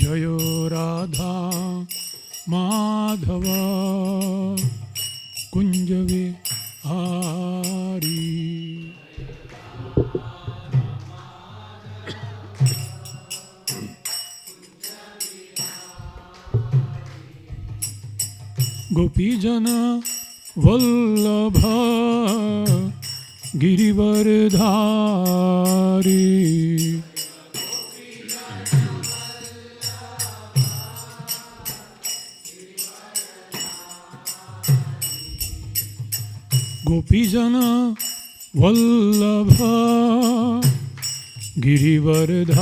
जयो राधा माधव कुंज विहारी। गोपीजन वल्लभ गिरिवरधारी। गोपीजन वल्लभ गिरिवरधारी।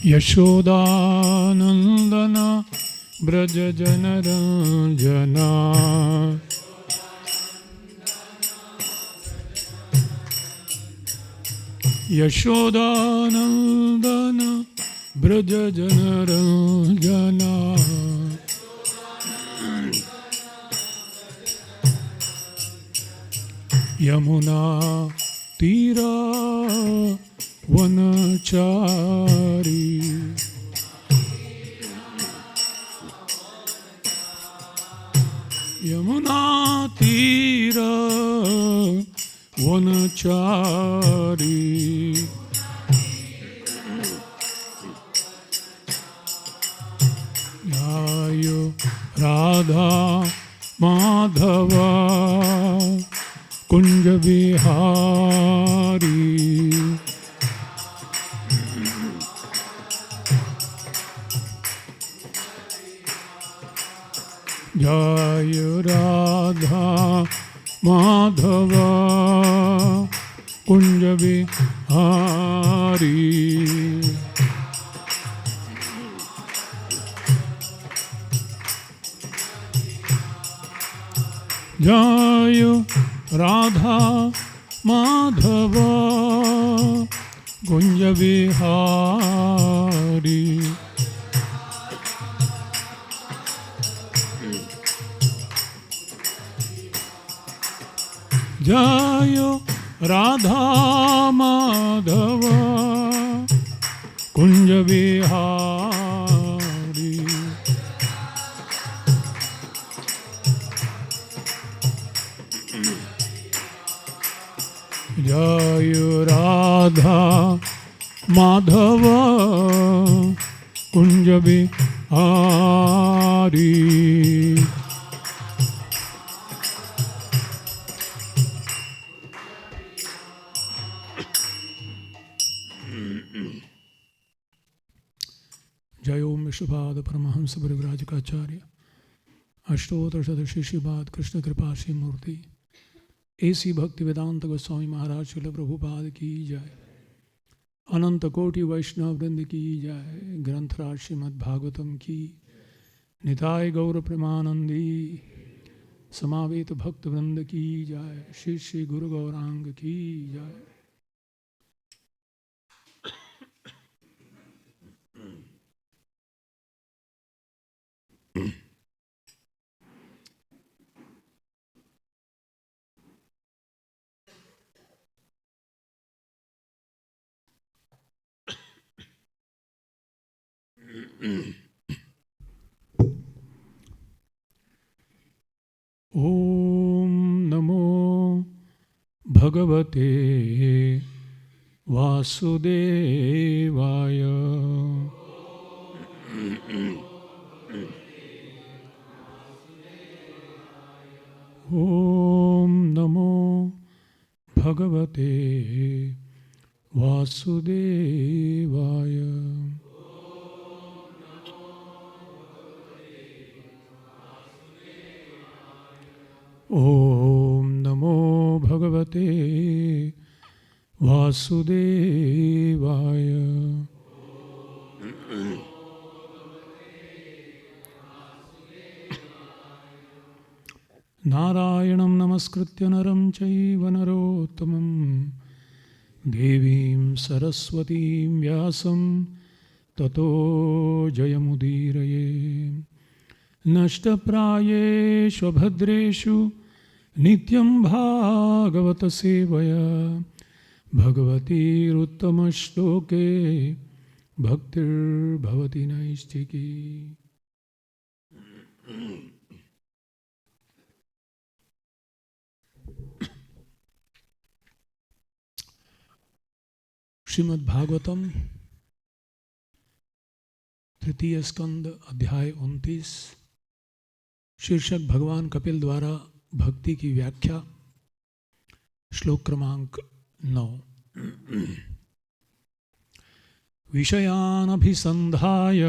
यशोदानंदन ब्रज जनरंजना। यशोदानंदन ब्रज जनरंजना। यमुना तीरा वनचारी। यमुना तीरा वनचारी। ध्यायो राधा माधव कुंज विहारी। जय राधा माधव कुंज विहारी। जय राधा माधव कुंज विहारी। जय राधा माधव कुंज विहारी। जय राधा माधव कुंज विहारी। जय ओम विष्णुपाद परमहंस परिव्राजकाचार्य अष्टोत्तर शतशिष्यपाद कृष्ण कृपा श्री मूर्ति। ऐसी भक्ति वेदांत गोस्वामी महाराज श्रील प्रभुपाद की जय। अनंत कोटि वैष्णव वृंद की जय। ग्रंथराज श्रीमद् भागवतम की। निताय गौर प्रेमानंदी समावेत भक्त वृंद की जय। श्री श्री गुरु गौरांग की जय। ओम नमो भगवते वासुदेवाय। ओम नमो भगवते वासुदेवाय। ओम नमो भगवते वासुदेवाय। नारायणं नमस्कृत्य नरं चैव नरोत्तमं देवीं सरस्वतीं व्यासं ततो जयमुदीरये। नष्टप्रायेषु भद्रेषु नित्यं भागवत सेवया भगवतीरुत्तमश्लोके भक्तिर्भवति नैष्ठिकी। श्रीमद् भागवतम तृतीय स्कंद अध्याय 29 शीर्षक भगवान कपिल द्वारा भक्ति की व्याख्या। श्लोक क्रमांक 9। विषयानभिसंधाय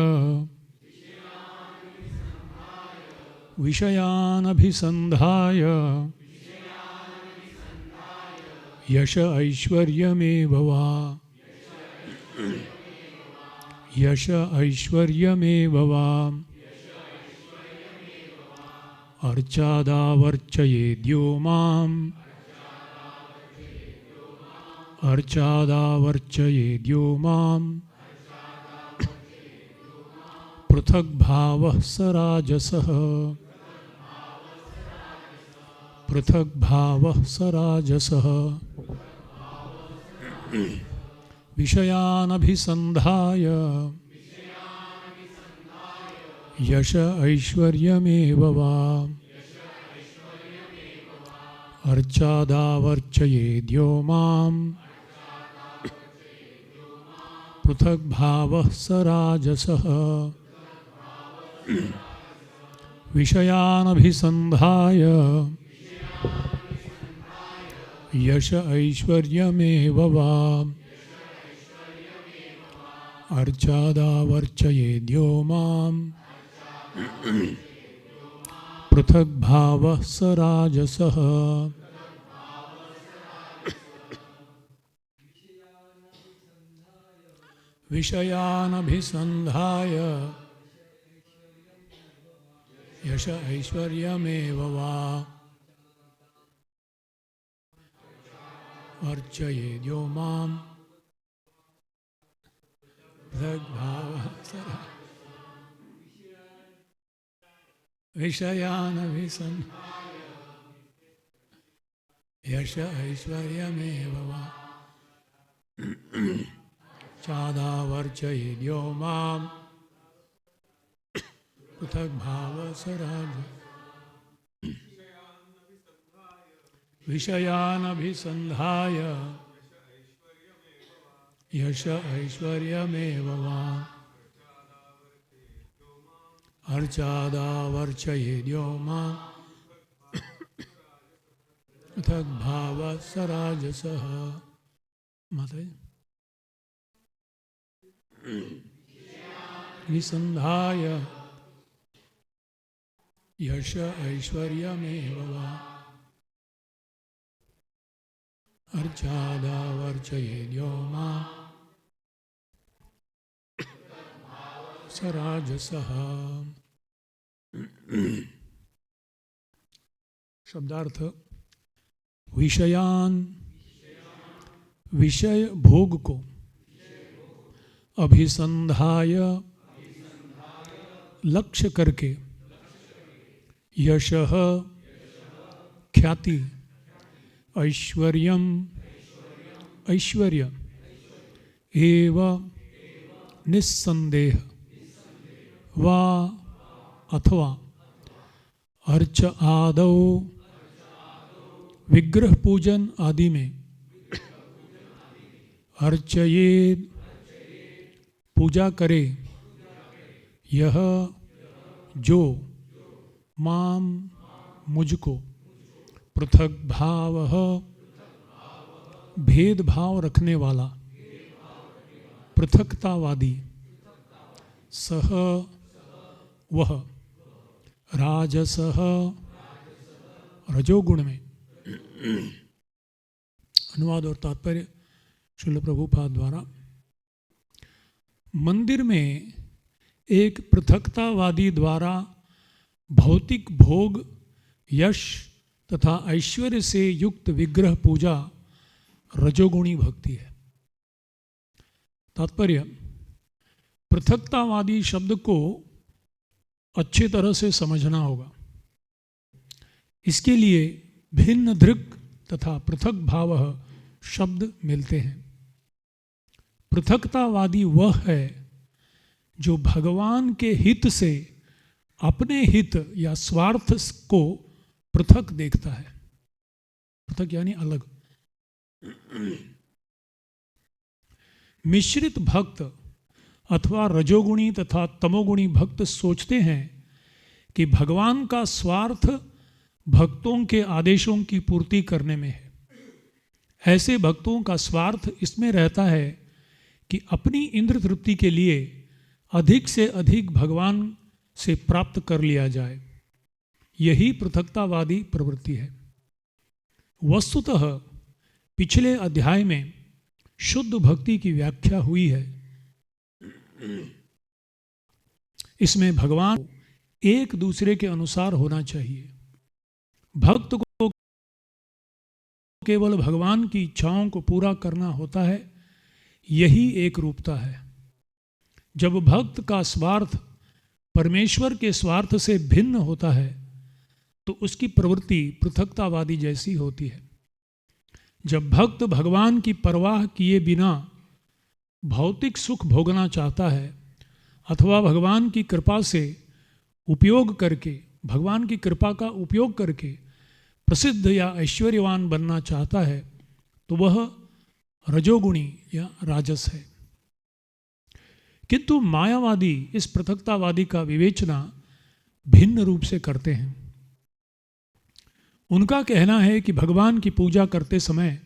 यश ऐश्वर्यमेव वा अर्चादावर्चयेद्यो माम् पृथग्भावः स राजसः विषयानभिसंधाय यश ऐश्वर्यमेव वा अर्चादावर्चयेद्यो माम् पृथग्भावः स राजसः विषयानभिसंधाय यश ऐश्वर्यमेव वा अर्चादावर्चयेद्यो माम् पृथग्भावः स राजसः विषयानभिसंधाय यश ऐश्वर्यमेव वा अर्चयेद्यो माम् पृथग्भावः स विषयानभिसंधाय यश ऐश्वर्यमेव वा चादावर्चयेद्यो माम् पृथग्भावः स राजसः विषयानभिसंधाय यश ऐश्वर्यमेव वा अर्चादावर्चयेद्यो माम् पृथग्भावः स राजसः। माताजी विसंधाय यश ऐश्वर्यमेव वा अर्चादावर्चयेद्यो माम् स राजसः। शब्दार्थ विषयान, विषय भोग को, अभिसंधाय लक्ष्य करके, यशः ख्याति, ऐश्वर्यम ऐश्वर्य, एव निस्संदेह, वा अथवा, अर्च आदौ विग्रह पूजन आदि में, अर्चयेद पूजा करे, यह जो माम मुझको, पृथक भाव भेदभाव रखने वाला, पृथकतावादी, सह वह, राजसह रजोगुण में। अनुवाद और तात्पर्य श्रील प्रभुपाद द्वारा। मंदिर में एक पृथकतावादी द्वारा भौतिक भोग, यश तथा ऐश्वर्य से युक्त विग्रह पूजा रजोगुणी भक्ति है। तात्पर्य, पृथकतावादी शब्द को अच्छी तरह से समझना होगा। इसके लिए भिन्न दृक् तथा पृथक भाव शब्द मिलते हैं। पृथकतावादी वह है जो भगवान के हित से अपने हित या स्वार्थ को पृथक देखता है। पृथक यानी अलग। मिश्रित भक्त अथवा रजोगुणी तथा तमोगुणी भक्त सोचते हैं कि भगवान का स्वार्थ भक्तों के आदेशों की पूर्ति करने में है। ऐसे भक्तों का स्वार्थ इसमें रहता है कि अपनी इंद्र तृप्ति के लिए अधिक से अधिक भगवान से प्राप्त कर लिया जाए। यही पृथकतावादी प्रवृत्ति है। वस्तुतः पिछले अध्याय में शुद्ध भक्ति की व्याख्या हुई है। इसमें भगवान एक दूसरे के अनुसार होना चाहिए। भक्त को केवल भगवान की इच्छाओं को पूरा करना होता है। यही एक रूपता है। जब भक्त का स्वार्थ परमेश्वर के स्वार्थ से भिन्न होता है तो उसकी प्रवृत्ति पृथकतावादी जैसी होती है। जब भक्त भगवान की परवाह किए बिना भौतिक सुख भोगना चाहता है अथवा भगवान की कृपा से उपयोग करके, भगवान की कृपा का उपयोग करके प्रसिद्ध या ऐश्वर्यवान बनना चाहता है तो वह रजोगुणी या राजस है। किंतु मायावादी इस पृथकतावादी का विवेचना भिन्न रूप से करते हैं। उनका कहना है कि भगवान की पूजा करते समय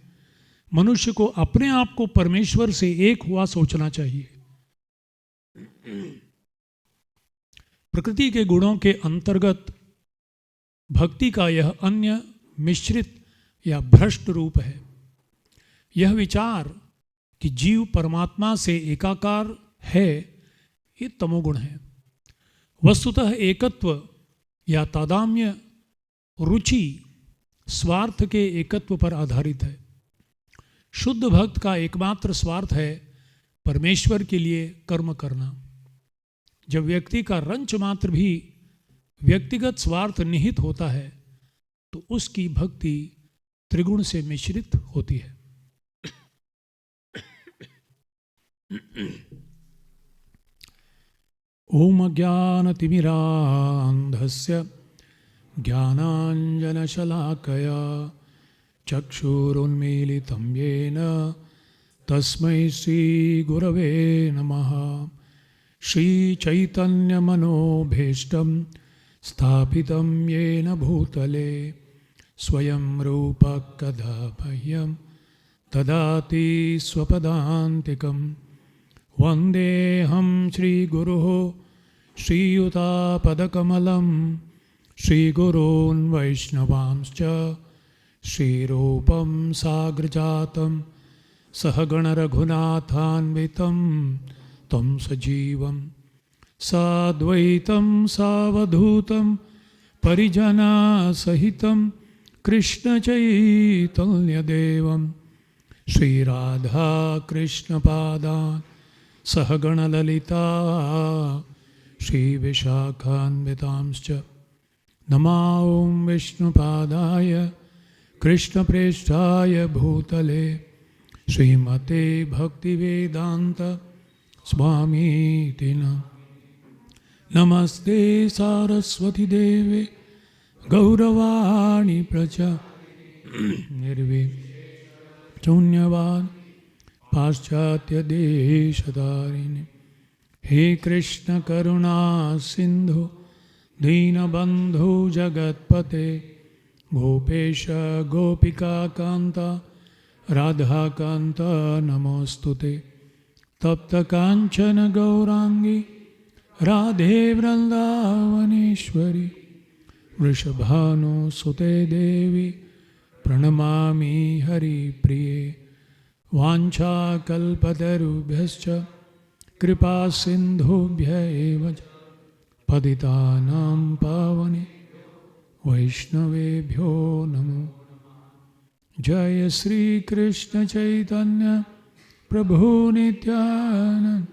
मनुष्य को अपने आप को परमेश्वर से एक हुआ सोचना चाहिए। प्रकृति के गुणों के अंतर्गत भक्ति का यह अन्य मिश्रित या भ्रष्ट रूप है। यह विचार कि जीव परमात्मा से एकाकार है, ये तमोगुण है। वस्तुतः एकत्व या तादाम्य रुचि स्वार्थ के एकत्व पर आधारित है। शुद्ध भक्त का एकमात्र स्वार्थ है परमेश्वर के लिए कर्म करना। जब व्यक्ति का रंच मात्र भी व्यक्तिगत स्वार्थ निहित होता है तो उसकी भक्ति त्रिगुण से मिश्रित होती है। ओम ज्ञानतिमिरान्धस्य ज्ञानाञ्जनशलाकया चक्षुरुन्मीलितं येन तस्मै श्रीगुरवे नमः। श्रीचैतन्यमनोभीष्टं स्थापितं येन भूतले स्वयं रूपः कदा मह्यं ददाति स्वपदान्तिकं। वन्देऽहं श्रीगुरुः श्रीयुतापदकमलं श्रीगुरून् वैष्णवांश्च श्रीरूपं साग्रजातं सहगणरघुनाथान्वितं तं सजीवं साद्वैतं सावधूतं परिजनसहितं कृष्णचैतन्यदेवं श्रीराधाकृष्णपादान् सहगणललिता श्रीविशाखान्वितांश्च नमो विष्णुपादाय कृष्णप्रेष्ठाय भूतले श्रीमते भक्तिवेदान्त स्वामीति नमस्ते सारस्वती देवे गौरवाणी निर्विशून्यवाद पाश्चात्य देशधारिणे। हे कृष्ण करुणा सिंधु दीनबंधु जगत्पते गोपेश गोपिका कांता राधा कांता नमोस्तुते। तप्त कांचन गौरांगी राधे वृंदावनेश्वरी वृषभानुसुते देवी प्रणमामि हरिप्रिये। वाञ्छाकल्पतरुभ्यश्च कृपा सिन्धुभ्य एव च पतितानां पावने वैष्णवेभ्यो नमो। जय श्री कृष्ण चैतन्य प्रभु नित्यानंद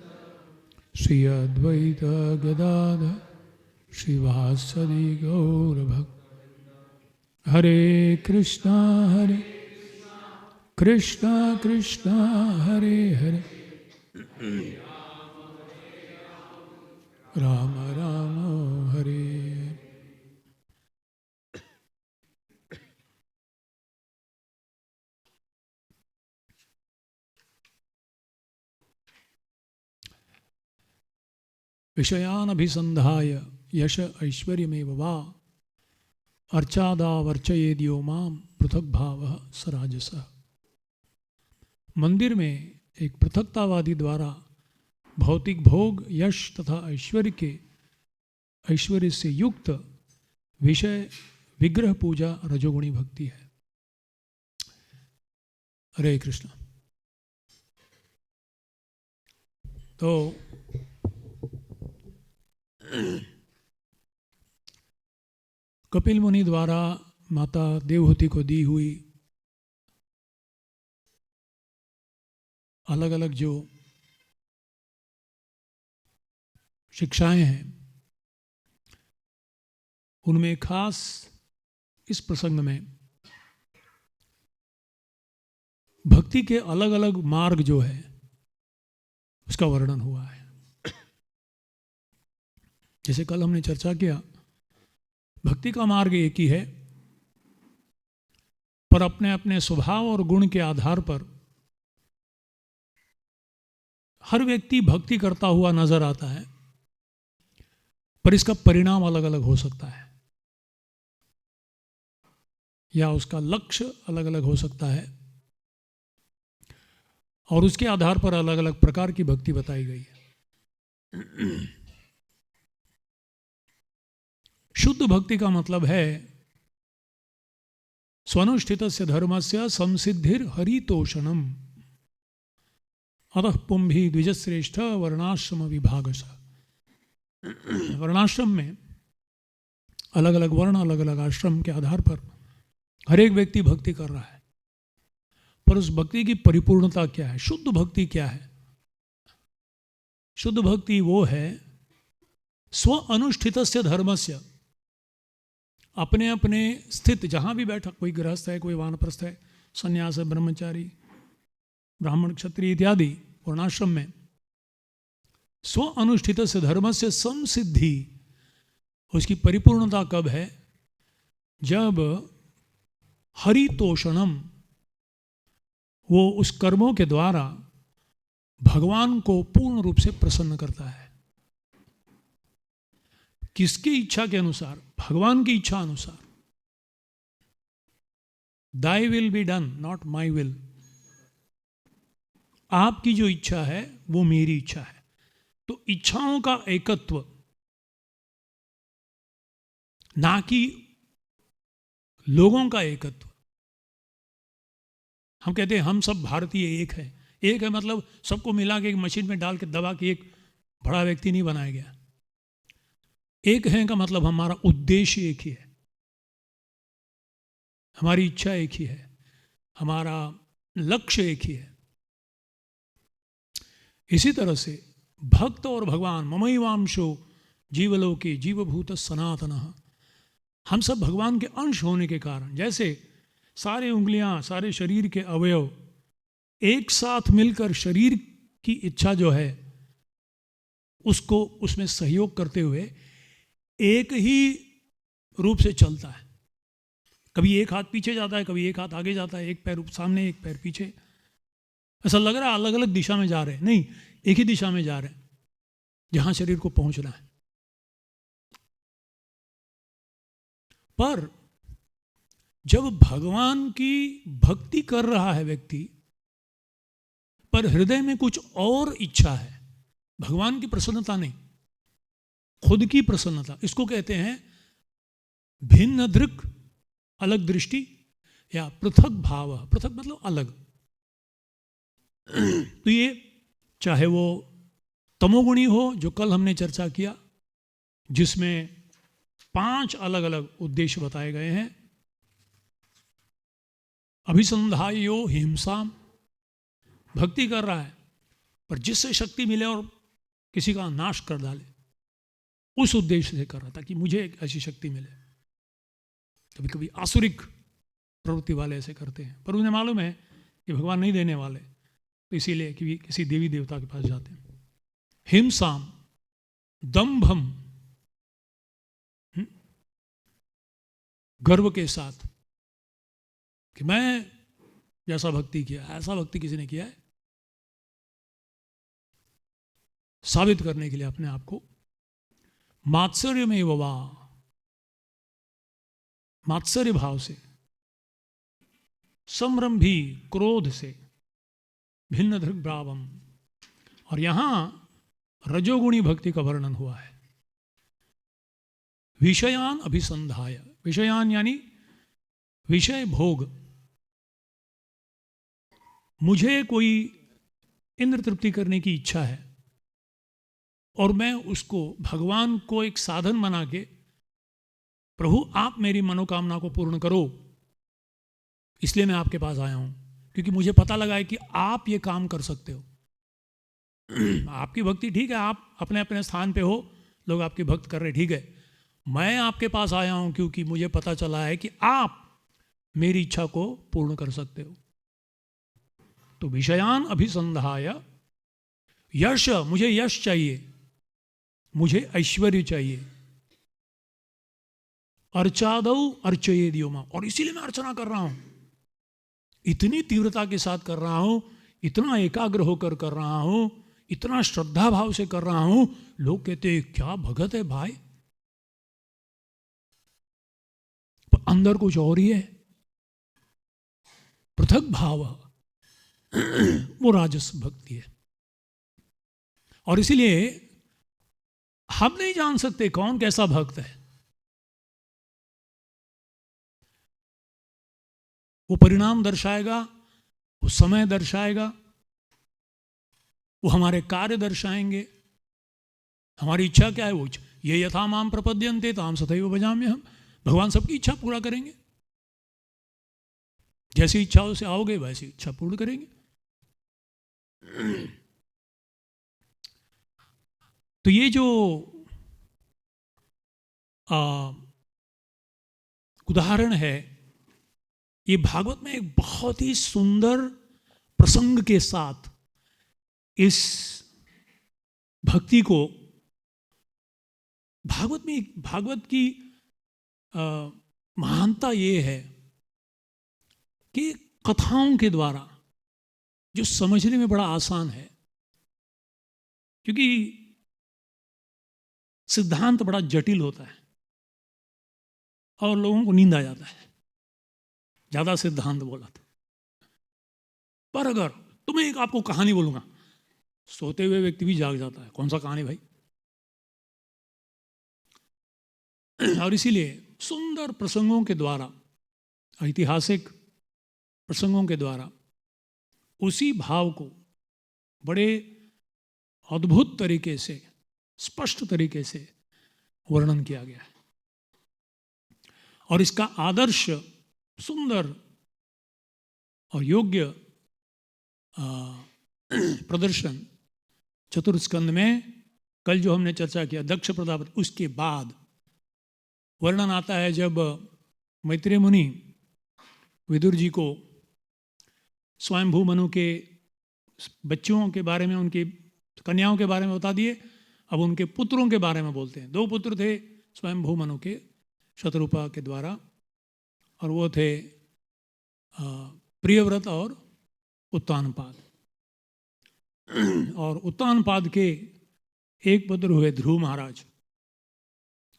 श्री अद्वैत गदाधर श्रीवासदि गौरभक्त। हरे कृष्णा कृष्णा कृष्णा हरे हरे, राम राम हरे हरे। विषयानभिसंधाय यश ऐश्वर्यमेव वा अर्चादावर्चयेद्यो माम पृथक भाव सराजसः। मंदिर में एक पृथकतावादी द्वारा भौतिक भोग, यश तथा ऐश्वर्य से युक्त विषय विग्रह पूजा रजोगुणी भक्ति है। हरे कृष्ण। तो कपिल मुनि द्वारा माता देवहूति को दी हुई अलग अलग जो शिक्षाएं हैं, उनमें खास इस प्रसंग में भक्ति के अलग अलग मार्ग जो है उसका वर्णन हुआ है। जैसे कल हमने चर्चा किया, भक्ति का मार्ग एक ही है, पर अपने अपने स्वभाव और गुण के आधार पर हर व्यक्ति भक्ति करता हुआ नजर आता है, पर इसका परिणाम अलग अलग हो सकता है या उसका लक्ष्य अलग अलग हो सकता है, और उसके आधार पर अलग अलग प्रकार की भक्ति बताई गई है। शुद्ध भक्ति का मतलब है स्वनुष्ठितस्य धर्मस्य संसिद्धिर हरितोषणम अतः पुंभी द्विजश्रेष्ठ वर्णाश्रम विभागश। वर्णाश्रम में अलग अलग वर्ण, अलग अलग आश्रम के आधार पर हर एक व्यक्ति भक्ति कर रहा है, पर उस भक्ति की परिपूर्णता क्या है? शुद्ध भक्ति क्या है? शुद्ध भक्ति वो है स्व अनुष्ठितस्य धर्मस्य, अपने अपने स्थित जहां भी बैठा, कोई गृहस्थ है, कोई वानप्रस्थ है, संन्यास है, ब्रह्मचारी, ब्राह्मण, क्षत्रिय इत्यादि वर्णाश्रम में स्व अनुष्ठित से धर्म से समसिद्धि, उसकी परिपूर्णता कब है? जब हरितोषणम, वो उस कर्मों के द्वारा भगवान को पूर्ण रूप से प्रसन्न करता है। किसकी इच्छा के अनुसार? भगवान की इच्छा अनुसार। Thy will be done, not my will. आपकी जो इच्छा है वो मेरी इच्छा है। तो इच्छाओं का एकत्व, ना कि लोगों का एकत्व। हम कहते हैं हम सब भारतीय एक है। एक है मतलब सबको मिला के एक मशीन में डाल के दबा के एक बड़ा व्यक्ति नहीं बनाया गया। एक है का मतलब हमारा उद्देश्य एक ही है, हमारी इच्छा एक ही है, हमारा लक्ष्य एक ही है। इसी तरह से भक्त और भगवान, ममैवांशो जीवलोके जीवभूत सनातनः, हम सब भगवान के अंश होने के कारण, जैसे सारे उंगलियां, सारे शरीर के अवयव एक साथ मिलकर शरीर की इच्छा जो है उसको उसमें सहयोग करते हुए एक ही रूप से चलता है। कभी एक हाथ पीछे जाता है, कभी एक हाथ आगे जाता है, एक पैर सामने एक पैर पीछे। ऐसा लग रहा है अलग अलग दिशा में जा रहे हैं, नहीं, एक ही दिशा में जा रहे हैं जहां शरीर को पहुंचना है। पर जब भगवान की भक्ति कर रहा है व्यक्ति, पर हृदय में कुछ और इच्छा है, भगवान की प्रसन्नता नहीं, खुद की प्रसन्नता, इसको कहते हैं भिन्न दृक्, अलग दृष्टि, या पृथक भाव। पृथक मतलब अलग। तो ये चाहे वो तमोगुणी हो, जो कल हमने चर्चा किया, जिसमें 5 अलग अलग उद्देश्य बताए गए हैं। अभिसंधायो हिंसाम, भक्ति कर रहा है पर जिससे शक्ति मिले और किसी का नाश कर डाले, उस उद्देश्य से कर रहा था कि मुझे एक ऐसी शक्ति मिले। कभी कभी आसुरिक प्रवृत्ति वाले ऐसे करते हैं, पर उन्हें मालूम है कि भगवान नहीं देने वाले, तो इसीलिए कि किसी देवी देवता के पास जाते हैं। हिंसाम, दंभम, गर्व के साथ कि मैं जैसा भक्ति किया, ऐसा भक्ति किसी ने किया है, साबित करने के लिए अपने आप को मात्सर्य में ववा, मात्सर्य भाव से, संरंभी क्रोध से, भिन्न धृग भावम। और यहां रजोगुणी भक्ति का वर्णन हुआ है। विषयान अभिसंधाय, विषयान यानी विषय भोग। मुझे कोई इंद्र तृप्ति करने की इच्छा है और मैं उसको भगवान को एक साधन बना के, प्रभु आप मेरी मनोकामना को पूर्ण करो, इसलिए मैं आपके पास आया हूं, क्योंकि मुझे पता लगा है कि आप ये काम कर सकते हो। आपकी भक्ति ठीक है, आप अपने अपने स्थान पे हो, लोग आपकी भक्त कर रहे, ठीक है। मैं आपके पास आया हूं क्योंकि मुझे पता चला है कि आप मेरी इच्छा को पूर्ण कर सकते हो। तो विषयान अभिसंधाय, यश, मुझे यश चाहिए, मुझे ऐश्वर्य चाहिए। अर्चादौ अर्चये दियोमा, और इसीलिए मैं अर्चना कर रहा हूं, इतनी तीव्रता के साथ कर रहा हूं, इतना एकाग्र होकर कर रहा हूं, इतना श्रद्धा भाव से कर रहा हूं। लोग कहते हैं क्या भगत है भाई, पर अंदर कुछ और ही है, पृथक भाव, वो राजस भक्ति है। और इसीलिए हम नहीं जान सकते कौन कैसा भक्त है। वो परिणाम दर्शाएगा, वो समय दर्शाएगा, वो हमारे कार्य दर्शाएंगे। हमारी इच्छा क्या है, वो ये यथा माम प्रपद्यन्ते ताम सतैव भजाम्यहम्। भगवान सबकी इच्छा पूरा करेंगे, जैसी इच्छाओं से आओगे वैसी इच्छा पूर्ण करेंगे। तो ये जो उदाहरण है, ये भागवत में एक बहुत ही सुंदर प्रसंग के साथ इस भक्ति को, भागवत की महानता ये है कि कथाओं के द्वारा जो समझने में बड़ा आसान है, क्योंकि सिद्धांत बड़ा जटिल होता है और लोगों को नींद आ जाता है ज्यादा सिद्धांत बोला था। पर अगर तुम्हें एक आपको कहानी बोलूंगा, सोते हुए व्यक्ति भी जाग जाता है, कौन सा कहानी भाई। और इसीलिए सुंदर प्रसंगों के द्वारा, ऐतिहासिक प्रसंगों के द्वारा उसी भाव को बड़े अद्भुत तरीके से, स्पष्ट तरीके से वर्णन किया गया है। और इसका आदर्श, सुंदर और योग्य प्रदर्शन चतुर्स्कंद में, कल जो हमने चर्चा किया दक्ष प्रजापति, उसके बाद वर्णन आता है जब मैत्रेय मुनि विदुर जी को स्वयंभू मनु के बच्चों के बारे में, उनकी कन्याओं के बारे में बता दिए। अब उनके पुत्रों के बारे में बोलते हैं। 2 पुत्र थे स्वयंभू मनु के, शतरूपा के द्वारा, और वो थे प्रियव्रत और उत्तानपाद। और उत्तानपाद के एक पुत्र हुए ध्रुव महाराज।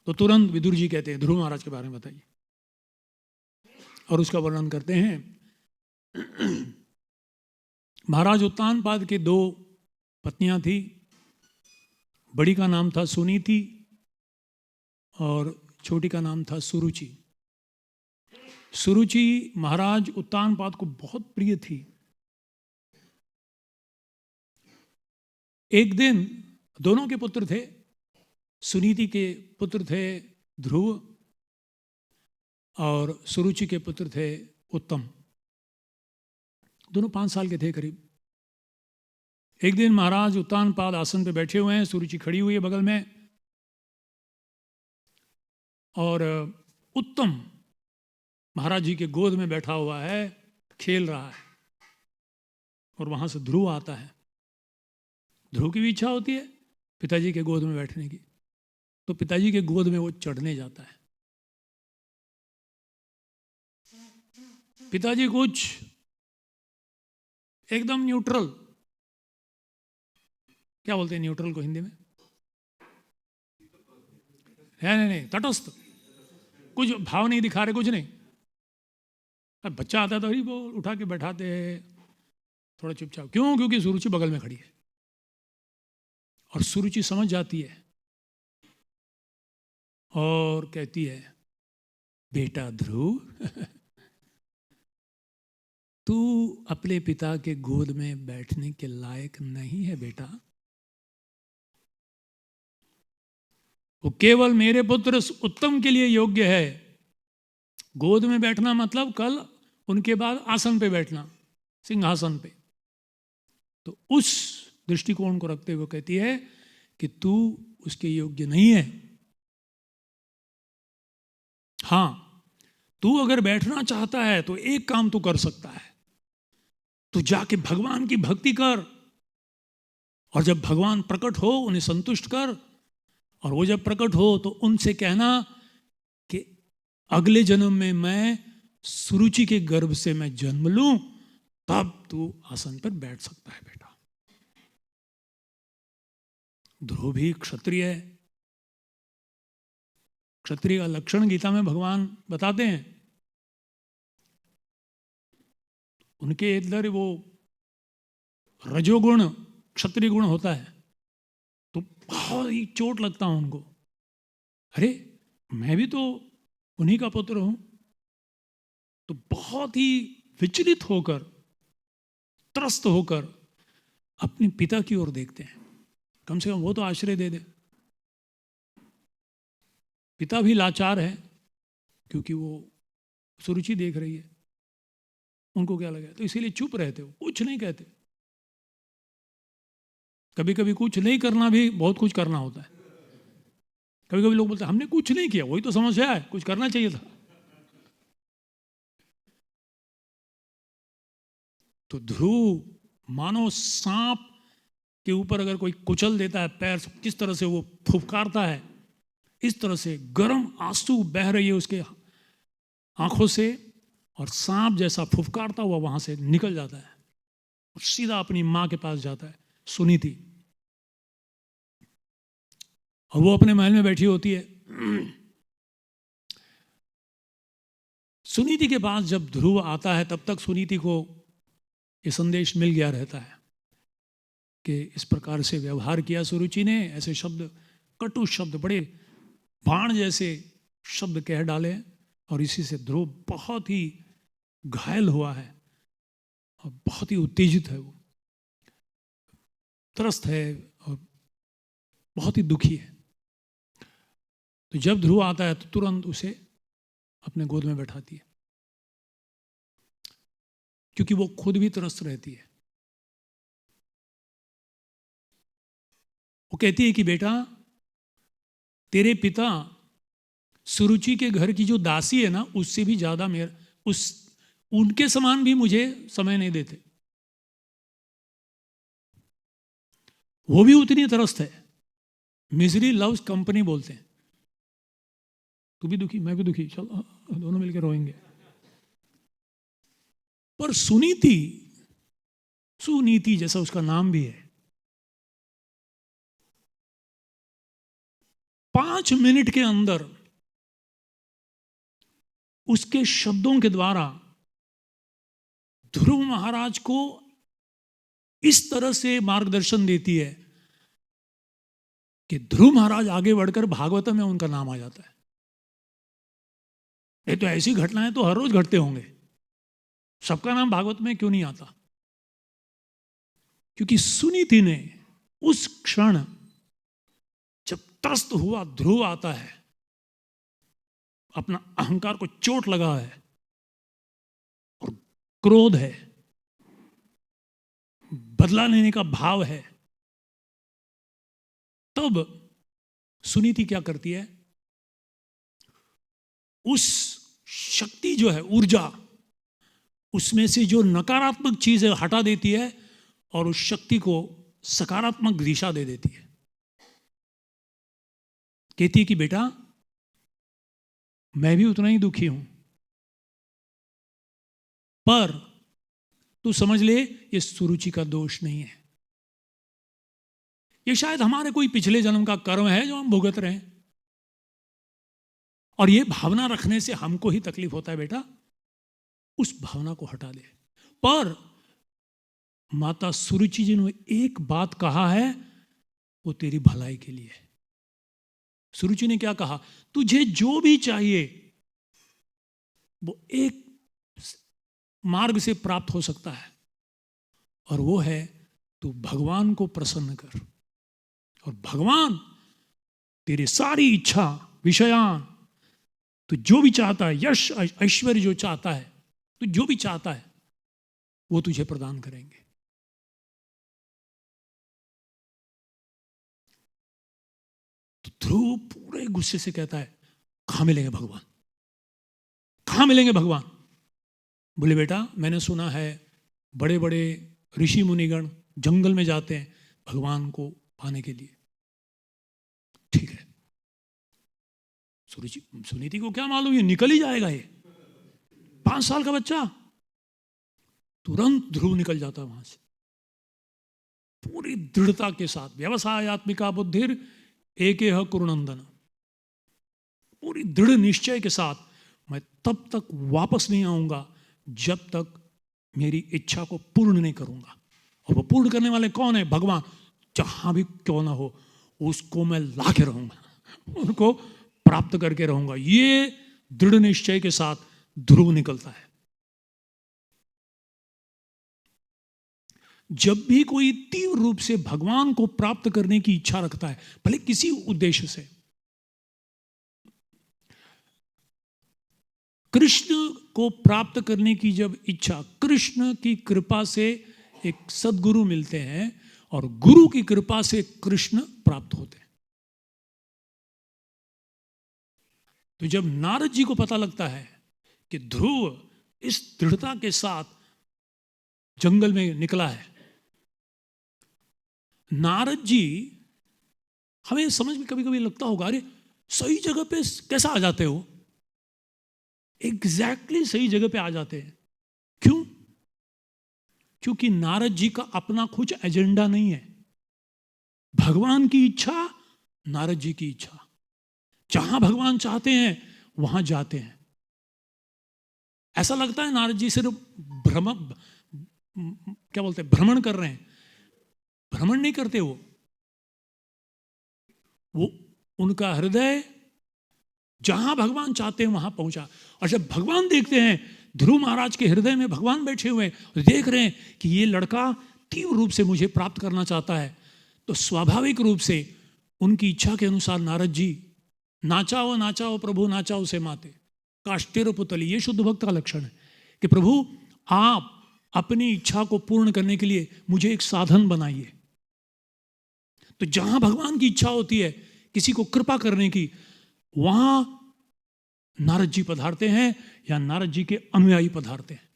तो तुरंत विदुर जी कहते हैं ध्रुव महाराज के बारे में बताइए, और उसका वर्णन करते हैं। महाराज उत्तानपाद के 2 पत्नियां थी। बड़ी का नाम था सुनीति और छोटी का नाम था सुरुचि। सुरुचि महाराज उत्तानपाद को बहुत प्रिय थी। एक दिन दोनों के पुत्र थे, सुनीति के पुत्र थे ध्रुव और सुरुचि के पुत्र थे उत्तम। दोनों 5 साल के थे करीब। एक दिन महाराज उत्तानपाद आसन पे बैठे हुए हैं, सुरुचि खड़ी हुई है बगल में, और उत्तम महाराज जी के गोद में बैठा हुआ है, खेल रहा है, और वहां से ध्रुव आता है। ध्रुव की भी इच्छा होती है पिताजी के गोद में बैठने की, तो पिताजी के गोद में वो चढ़ने जाता है। पिताजी कुछ एकदम न्यूट्रल, क्या बोलते हैं न्यूट्रल को हिंदी में? नहीं, तटस्थ, कुछ भाव नहीं दिखा रहे, कुछ नहीं। अब बच्चा आता तो ही वो उठा के बैठाते हैं थोड़ा चुपचाप। क्यों? क्योंकि सुरुचि बगल में खड़ी है, और सुरुचि समझ जाती है और कहती है, बेटा ध्रुव तू अपने पिता के गोद में बैठने के लायक नहीं है बेटा। वो केवल मेरे पुत्र उत्तम के लिए योग्य है। गोद में बैठना मतलब कल उनके बाद आसन पे बैठना, सिंहासन पे। तो उस दृष्टिकोण को रखते हुए कहती है कि तू उसके योग्य नहीं है। हाँ, तू अगर बैठना चाहता है तो एक काम तू कर सकता है, तू जाके भगवान की भक्ति कर, और जब भगवान प्रकट हो उन्हें संतुष्ट कर, और वो जब प्रकट हो तो उनसे कहना कि अगले जन्म में मैं सुरुचि के गर्भ से मैं जन्म लूं, तब तू आसन पर बैठ सकता है बेटा। ध्रुव भी क्षत्रिय है। क्षत्रिय का लक्षण गीता में भगवान बताते हैं। उनके अंदर वो रजोगुण क्षत्रिय गुण होता है, तो बहुत ही चोट लगता है उनको। अरे मैं भी तो उन्हीं का पुत्र हूं। तो बहुत ही विचलित होकर, त्रस्त होकर अपने पिता की ओर देखते हैं, कम से कम वो तो आश्रय दे दे। पिता भी लाचार है क्योंकि वो सुरुचि देख रही है, उनको क्या लगा, तो इसीलिए चुप रहते हो, कुछ नहीं कहते। कभी कभी कुछ नहीं करना भी बहुत कुछ करना होता है। कभी कभी लोग बोलते हैं हमने कुछ नहीं किया, वही तो समस्या है, कुछ करना चाहिए था। तो ध्रुव मानो सांप के ऊपर अगर कोई कुचल देता है पैर, किस तरह से वो फुफकारता है, इस तरह से गर्म आंसू बह रही है उसके आंखों से, और सांप जैसा फुफकारता हुआ वहां से निकल जाता है और सीधा अपनी मां के पास जाता है, सुनीति। और वो अपने महल में बैठी होती है। सुनीति के पास जब ध्रुव आता है, तब तक सुनीति को ये संदेश मिल गया रहता है कि इस प्रकार से व्यवहार किया सुरुचि ने, ऐसे शब्द, कटु शब्द, बड़े बाण जैसे शब्द कह डाले, और इसी से ध्रुव बहुत ही घायल हुआ है और बहुत ही उत्तेजित है, वो त्रस्त है और बहुत ही दुखी है। तो जब ध्रुव आता है तो तुरंत उसे अपने गोद में बैठाती है, क्योंकि वो खुद भी त्रस्त रहती है। वो कहती है कि बेटा, तेरे पिता सुरुचि के घर की जो दासी है ना, उससे भी ज्यादा उनके समान भी मुझे समय नहीं देते। वो भी उतनी त्रस्त है। मिजरी लव्स कंपनी बोलते हैं। तू भी दुखी, मैं भी दुखी, चल दोनों मिलकर रोएंगे। पर सुनीति, सुनीति जैसा उसका नाम भी है, 5 मिनट के अंदर उसके शब्दों के द्वारा ध्रुव महाराज को इस तरह से मार्गदर्शन देती है कि ध्रुव महाराज आगे बढ़कर भागवतम में उनका नाम आ जाता है। ये तो ऐसी घटनाएं तो हर रोज घटते होंगे, सबका नाम भागवत में क्यों नहीं आता? क्योंकि सुनीति ने उस क्षण जब त्रस्त हुआ ध्रुव आता है, अपना अहंकार को चोट लगा है और क्रोध है, बदला लेने का भाव है, तब सुनीति क्या करती है? उस शक्ति जो है, ऊर्जा, उसमें से जो नकारात्मक चीज है हटा देती है और उस शक्ति को सकारात्मक दिशा दे देती है। कहती है कि बेटा मैं भी उतना ही दुखी हूं, पर तू समझ ले ये सुरुचि का दोष नहीं है, ये शायद हमारे कोई पिछले जन्म का कर्म है जो हम भुगत रहे हैं, और ये भावना रखने से हमको ही तकलीफ होता है। बेटा उस भावना को हटा दे। पर माता सुरुचि जी ने एक बात कहा है, वो तेरी भलाई के लिए है। सुरुचि ने क्या कहा? तुझे जो भी चाहिए वो एक मार्ग से प्राप्त हो सकता है, और वो है तू भगवान को प्रसन्न कर, और भगवान तेरी सारी इच्छा, विषयान, तू जो भी चाहता है, यश ऐश्वर्य जो चाहता है, तू जो भी चाहता है वो तुझे प्रदान करेंगे। तो ध्रुव पूरे गुस्से से कहता है कहां मिलेंगे भगवान, कहां मिलेंगे भगवान? बोले बेटा मैंने सुना है बड़े बड़े ऋषि मुनिगण जंगल में जाते हैं भगवान को पाने के लिए। ठीक है। सुनीति को क्या मालूम ये निकल ही जाएगा, ये 5 साल का बच्चा। तुरंत ध्रुव निकल जाता वहां से पूरी दृढ़ता के साथ। व्यवसायत्मिका बुद्धिर एकेह कुरुनंदन, पूरी दृढ़ निश्चय के साथ मैं तब तक वापस नहीं आऊंगा जब तक मेरी इच्छा को पूर्ण नहीं करूंगा। और वो पूर्ण करने वाले कौन है? भगवान। जहां भी क्यों ना हो उसको मैं ला के रहूंगा, उनको प्राप्त करके रहूंगा। ये दृढ़ निश्चय के साथ ध्रुव निकलता है। जब भी कोई तीव्र रूप से भगवान को प्राप्त करने की इच्छा रखता है, भले किसी उद्देश्य से, कृष्ण को प्राप्त करने की जब इच्छा, कृष्ण की कृपा से एक सद्गुरु मिलते हैं और गुरु की कृपा से कृष्ण प्राप्त होते हैं। तो जब नारद जी को पता लगता है कि ध्रुव इस दृढ़ता के साथ जंगल में निकला है, नारद जी, हमें समझ में कभी कभी लगता होगा अरे सही जगह पे कैसा आ जाते हो? एग्जैक्टली सही जगह पे आ जाते हैं। क्यों? क्योंकि नारद जी का अपना कुछ एजेंडा नहीं है। भगवान की इच्छा, नारद जी की इच्छा, जहां भगवान चाहते हैं वहां जाते हैं। ऐसा लगता है नारद जी सिर्फ भ्रमण कर रहे हैं। भ्रमण नहीं करते वो उनका हृदय जहां भगवान चाहते हैं वहां पहुंचा। और जब भगवान देखते हैं ध्रुव महाराज के हृदय में भगवान बैठे हुए हैं और देख रहे हैं कि ये लड़का तीव्र रूप से मुझे प्राप्त करना चाहता है, तो स्वाभाविक रूप से उनकी इच्छा के अनुसार नारद जी नाचाओ नाचाओ प्रभु नाचाओ से माते काष्टेर पुतली। ये शुद्ध भक्त का लक्षण है कि प्रभु आप अपनी इच्छा को पूर्ण करने के लिए मुझे एक साधन बनाइए। तो जहां भगवान की इच्छा होती है किसी को कृपा करने की, वहां नारद जी पधारते हैं या नारद जी के अनुयायी पधारते हैं।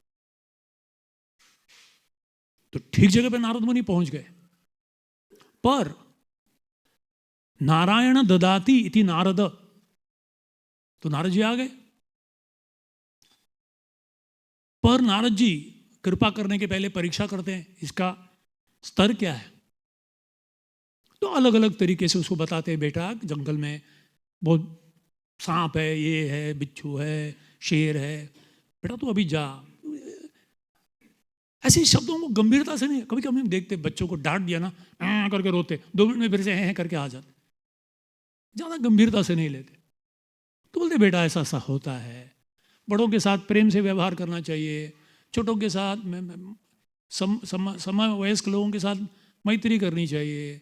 तो ठीक जगह पे नारद मुनि पहुंच गए। पर नारायण ददाति इति नारद, तो नारद जी आ गए। पर नारद जी कृपा करने के पहले परीक्षा करते हैं इसका स्तर क्या है। तो अलग अलग तरीके से उसको बताते हैं, बेटा जंगल में बहुत सांप है, ये है, बिच्छू है, शेर है, बेटा तू अभी जा। ऐसे शब्दों को गंभीरता से नहीं। कभी कभी हम देखते बच्चों को डांट दिया ना करके रोते, 2 मिनट में फिर से हैं करके आ जाते, ज्यादा गंभीरता से नहीं लेते। तो बोलते बेटा ऐसा सा होता है, बड़ों के साथ प्रेम से व्यवहार करना चाहिए, छोटों के साथ समय वयस्क लोगों के साथ मैत्री करनी चाहिए,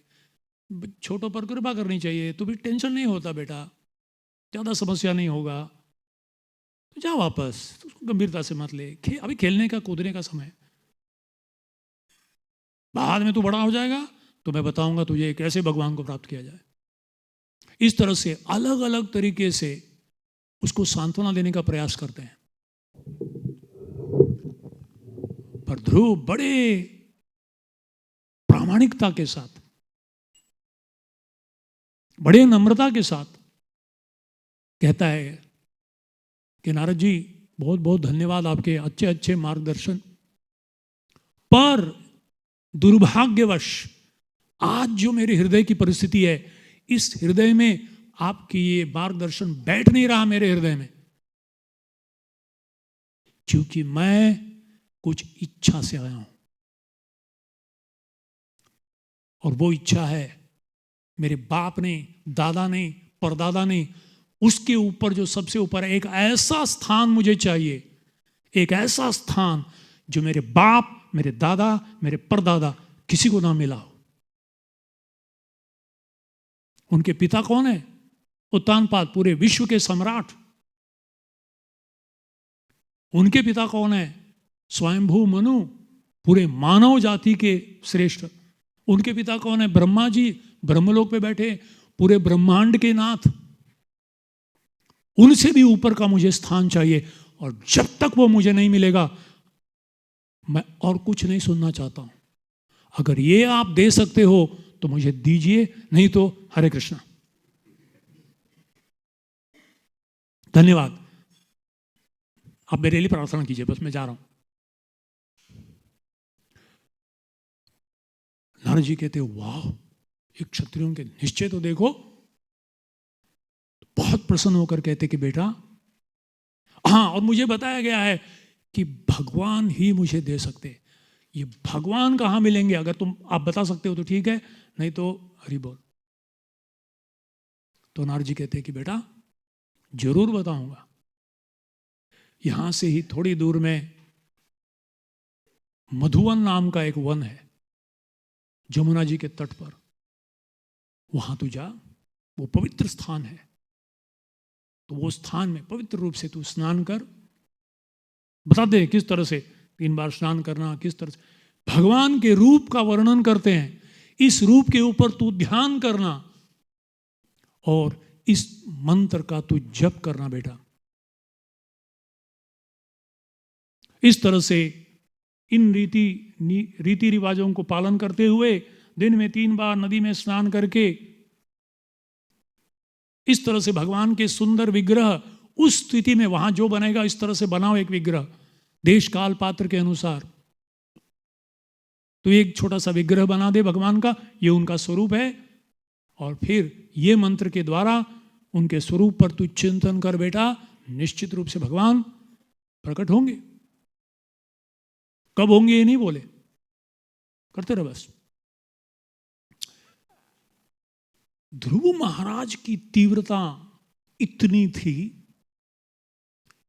छोटों पर कृपा करनी चाहिए, तो भी टेंशन नहीं होता बेटा, ज़्यादा समस्या नहीं होगा। तो जा वापस, तो उसको गंभीरता से मत ले। अभी खेलने का कूदने का समय, बाद में तू बड़ा हो जाएगा तो मैं बताऊंगा तुझे कैसे भगवान को प्राप्त किया जाए। इस तरह से अलग अलग तरीके से उसको सांत्वना देने का प्रयास करते हैं। पर ध्रुव बड़े प्रामाणिकता के साथ, बड़े नम्रता के साथ कहता है कि नारद जी बहुत बहुत धन्यवाद आपके अच्छे अच्छे मार्गदर्शन, पर दुर्भाग्यवश आज जो मेरे हृदय की परिस्थिति है, इस हृदय में आपकी ये मार्गदर्शन बैठ नहीं रहा मेरे हृदय में, क्योंकि मैं कुछ इच्छा से आया हूं, और वो इच्छा है मेरे बाप ने, दादा ने, परदादा ने, उसके ऊपर जो सबसे ऊपर है, एक ऐसा स्थान मुझे चाहिए, एक ऐसा स्थान जो मेरे बाप, मेरे दादा, मेरे परदादा किसी को ना मिला हो। उनके पिता कौन है? उत्तानपाद, पूरे विश्व के सम्राट। उनके पिता कौन है? स्वयंभू मनु, पूरे मानव जाति के श्रेष्ठ। उनके पिता कौन है? ब्रह्मा जी, ब्रह्मलोक पे बैठे, पूरे ब्रह्मांड के नाथ। उनसे भी ऊपर का मुझे स्थान चाहिए, और जब तक वो मुझे नहीं मिलेगा मैं और कुछ नहीं सुनना चाहता हूं। अगर ये आप दे सकते हो तो मुझे दीजिए, नहीं तो हरे कृष्णा। धन्यवाद, आप मेरे लिए प्रार्थना कीजिए, बस मैं जा रहा हूं। नारद जी कहते वाह, एक क्षत्रियों के निश्चय तो देखो। बहुत प्रसन्न होकर कहते कि बेटा, हाँ, और मुझे बताया गया है कि भगवान ही मुझे दे सकते। ये भगवान कहां मिलेंगे? अगर आप बता सकते हो तो ठीक है, नहीं तो हरि बोल। तो नारद जी कहते कि बेटा जरूर बताऊंगा। यहां से ही थोड़ी दूर में मधुवन नाम का एक वन है, जमुना जी के तट पर। वहां तू जा, वो पवित्र स्थान है। तो वो स्थान में पवित्र रूप से तू स्नान कर। बता दे किस तरह से 3 बार स्नान करना, किस तरह से भगवान के रूप का वर्णन करते हैं। इस रूप के ऊपर तू ध्यान करना और इस मंत्र का तू जप करना बेटा। इस तरह से इन रीति रिवाजों को पालन करते हुए दिन में 3 बार नदी में स्नान करके, इस तरह से भगवान के सुंदर विग्रह उस स्थिति में वहां जो बनेगा, इस तरह से बनाओ एक विग्रह देश काल पात्र के अनुसार। तो एक छोटा सा विग्रह बना दे भगवान का, ये उनका स्वरूप है। और फिर ये मंत्र के द्वारा उनके स्वरूप पर तू चिंतन कर बेटा, निश्चित रूप से भगवान प्रकट होंगे। कब होंगे ये नहीं बोले, करते रहो बस। ध्रुव महाराज की तीव्रता इतनी थी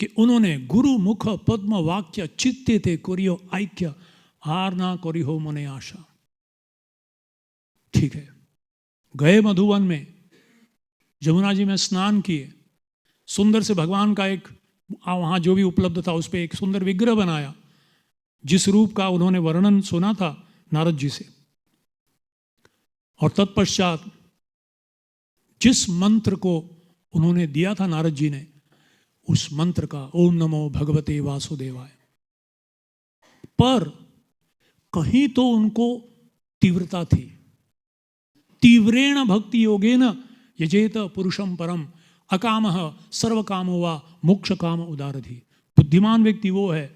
कि उन्होंने गुरु मुख पद्म वाक्य चित्ते थे कोरियो ऐक्य आर ना कोरी हो मने आशा। ठीक है, गए मधुवन में, जमुना जी में स्नान किए, सुंदर से भगवान का एक वहां जो भी उपलब्ध था उस पर एक सुंदर विग्रह बनाया, जिस रूप का उन्होंने वर्णन सुना था नारद जी से। और तत्पश्चात जिस मंत्र को उन्होंने दिया था नारद जी ने, उस मंत्र का ओम नमो भगवते वासुदेवाय, पर कहीं तो उनको तीव्रता थी। तीव्रेण भक्ति योगेन यजेत पुरुषम परम अकामः सर्व कामो वा मोक्ष काम उदारधि। बुद्धिमान व्यक्ति वो है,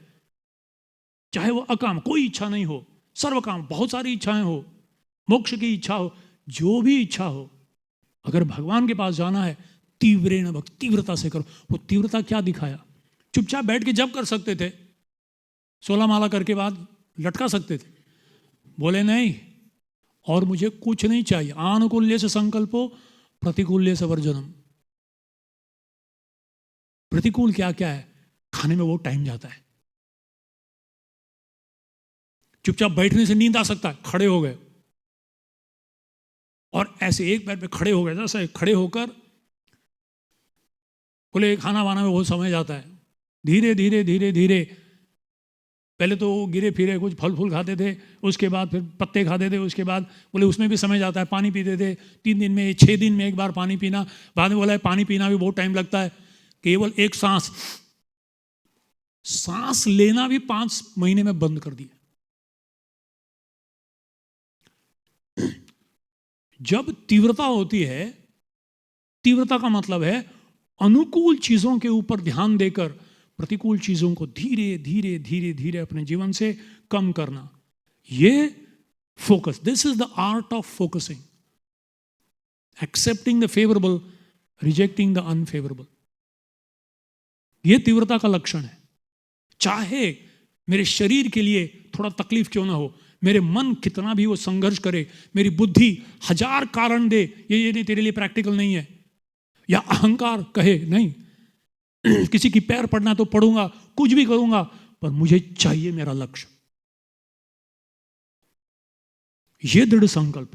चाहे वो अकाम, कोई इच्छा नहीं हो, सर्व काम, बहुत सारी इच्छाएं हो, मोक्ष की इच्छा हो, जो भी इच्छा हो, अगर भगवान के पास जाना है तीव्रेण भक्ति, तीव्रता से करो। वो तीव्रता क्या दिखाया? चुपचाप बैठ के जप कर सकते थे, 16 माला करके बाद लटका सकते थे। बोले नहीं, और मुझे कुछ नहीं चाहिए। आनुकूल्य से संकल्पो प्रतिकूल्य से वर्जनम। प्रतिकूल क्या क्या है? खाने में वो टाइम जाता है, चुपचाप बैठने से नींद आ सकता है, खड़े हो गए, और ऐसे एक पैर पे खड़े हो गए, जैसे खड़े होकर बोले खाना वाना में बहुत समय जाता है। धीरे धीरे धीरे धीरे, पहले तो गिरे फिरे कुछ फल फूल खाते थे, उसके बाद फिर पत्ते खाते थे, उसके बाद बोले उसमें भी समय जाता है। पानी पीते थे, 3 दिन में 6 दिन में एक बार पानी पीना, बाद में बोला है पानी पीना भी बहुत टाइम लगता है। केवल एक सांस लेना भी 5 महीने में बंद कर दिया। जब तीव्रता होती है, तीव्रता का मतलब है अनुकूल चीजों के ऊपर ध्यान देकर प्रतिकूल चीजों को धीरे धीरे धीरे धीरे अपने जीवन से कम करना, ये focus. This is the art of focusing, accepting the favourable, rejecting the unfavourable. यह तीव्रता का लक्षण है। चाहे मेरे शरीर के लिए थोड़ा तकलीफ क्यों ना हो, मेरे मन कितना भी वो संघर्ष करे, मेरी बुद्धि 1000 कारण दे, ये नहीं तेरे लिए प्रैक्टिकल नहीं है, या अहंकार कहे नहीं किसी की पैर पड़ना तो पढ़ूंगा, कुछ भी करूंगा, पर मुझे चाहिए मेरा लक्ष्य। यह दृढ़ संकल्प।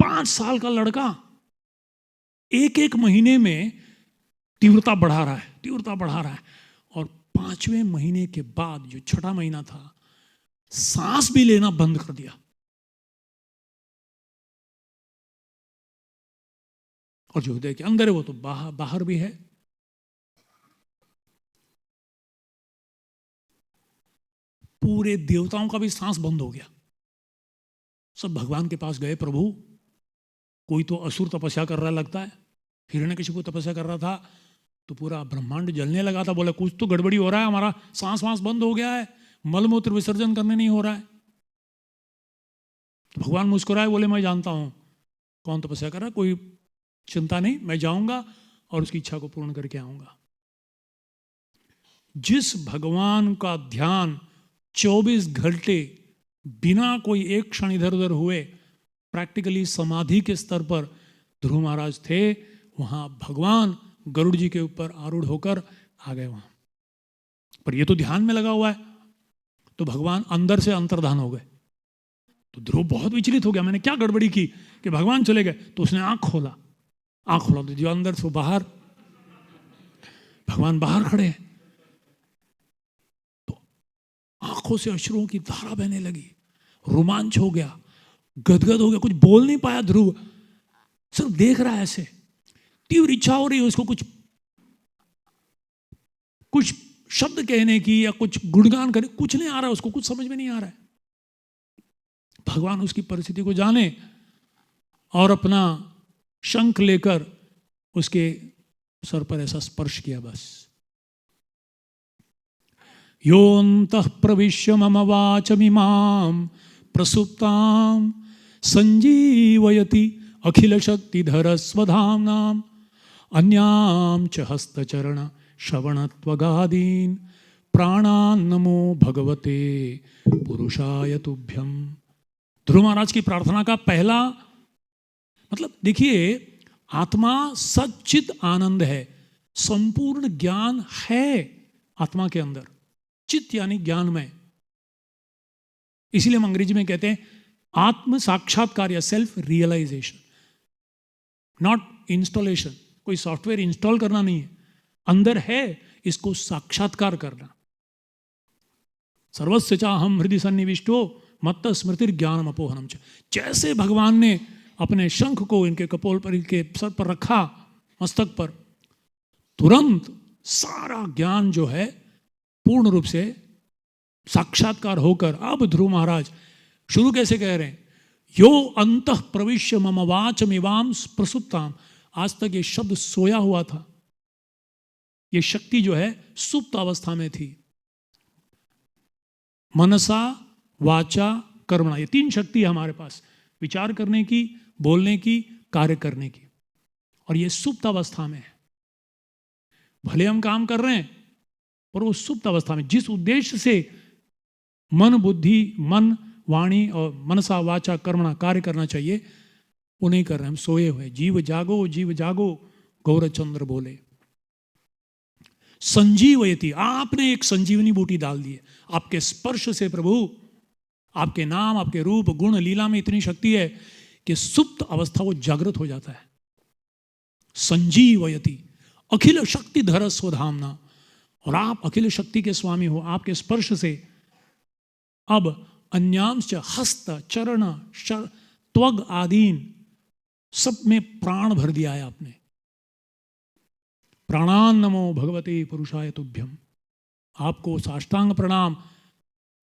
5 साल का लड़का 1 महीने में तीव्रता बढ़ा रहा है, तीव्रता बढ़ा रहा है, और 5वें महीने के बाद जो 6ठा महीना था, सांस भी लेना बंद कर दिया। और जो हृदय के अंदर है वो तो बाहर भी है। पूरे देवताओं का भी सांस बंद हो गया। सब भगवान के पास गए, प्रभु कोई तो असुर तपस्या कर रहा लगता है, हिरण्यकशिपु तपस्या कर रहा था, तो पूरा ब्रह्मांड जलने लगा था। बोला कुछ तो गड़बड़ी हो रहा है, हमारा सांस बंद हो गया है, मलमूत्र विसर्जन करने नहीं हो रहा है। तो भगवान मुस्कुराए, बोले मैं जानता हूं कौन तपस्या कर रहा है, कोई चिंता नहीं, मैं जाऊंगा और उसकी इच्छा को पूर्ण करके आऊंगा। जिस भगवान का ध्यान 24 घंटे बिना कोई एक क्षण इधर उधर हुए प्रैक्टिकली समाधि के स्तर पर ध्रुव महाराज थे, वहां भगवान गरुड़ जी के ऊपर आरूढ़ होकर आ गए वहां। पर ये तो ध्यान में लगा हुआ है, तो भगवान अंदर से अंतर्धान हो गए। तो ध्रुव बहुत विचलित हो गया, मैंने क्या गड़बड़ी की कि भगवान चले गए। तो उसने आंख खोला तो जो अंदर से बाहर, भगवान बाहर खड़े हैं। तो आंखों से अश्रुओं की धारा बहने लगी, रोमांच हो गया, गदगद हो गया, कुछ बोल नहीं पाया ध्रुव, सिर्फ देख रहा है ऐसे। तीव्र इच्छा हो रही है उसको कुछ शब्द कहने की या कुछ गुणगान करने, कुछ नहीं आ रहा उसको, कुछ समझ में नहीं आ रहा है। भगवान उसकी परिस्थिति को जाने और अपना शंख लेकर उसके सर पर ऐसा स्पर्श किया, बस। योऽन्तः प्रविश्य मम वाचमिमां प्रसुप्तां संजीवयति अखिल शक्तिधर स्वधाम्नां अन्यां च हस्तचरण श्रवणत्वगादीन् प्राणान् नमो भगवते पुरुषाय तुभ्यं। ध्रुव महाराज की प्रार्थना का पहला मतलब, देखिए, आत्मा सच्चित आनंद है, संपूर्ण ज्ञान है आत्मा के अंदर। चित्त यानी ज्ञानमय, इसीलिए हम अंग्रेजी में कहते हैं आत्म साक्षात्कार या सेल्फ रियलाइजेशन, नॉट इंस्टॉलेशन। कोई सॉफ्टवेयर इंस्टॉल करना नहीं है, अंदर है, इसको साक्षात्कार करना। सर्वस्य चाहम हृदय सन्निविष्टो मत्त स्मृति ज्ञानम अपोहनम च। जैसे भगवान ने अपने शंख को इनके कपोल पर, इनके सर पर रखा, मस्तक पर, तुरंत सारा ज्ञान जो है पूर्ण रूप से साक्षात्कार होकर अब ध्रुव महाराज शुरू कैसे कह रहे हैं, यो अंतः प्रविश्य मम वाचमिवां प्रसुप्ताम। आज तक ये शब्द सोया हुआ था, ये शक्ति जो है सुप्त अवस्था में थी। मनसा वाचा कर्मणा, ये 3 शक्ति है हमारे पास, विचार करने की, बोलने की, कार्य करने की, और ये सुप्त अवस्था में है। भले हम काम कर रहे हैं, पर वो सुप्त अवस्था में, जिस उद्देश्य से मन बुद्धि, मन वाणी और मनसा वाचा कर्मणा कार्य करना चाहिए, वो नहीं कर रहे, हम सोए हुए। जीव जागो गौरचंद्र बोले। संजीवयति, आपने एक संजीवनी बूटी डाल दी है। आपके स्पर्श से प्रभु, आपके नाम, आपके रूप, गुण, लीला में इतनी शक्ति है कि सुप्त अवस्था वो जागृत हो जाता है। संजीवयति अखिल शक्ति धर स्वधामना, और आप अखिल शक्ति के स्वामी हो। आपके स्पर्श से अब अन्यांश हस्त चरण त्वग आदीन सब में प्राण भर दिया है आपने। प्राणान नमो भगवते पुरुषाय तुभ्यम। आपको साष्टांग प्रणाम,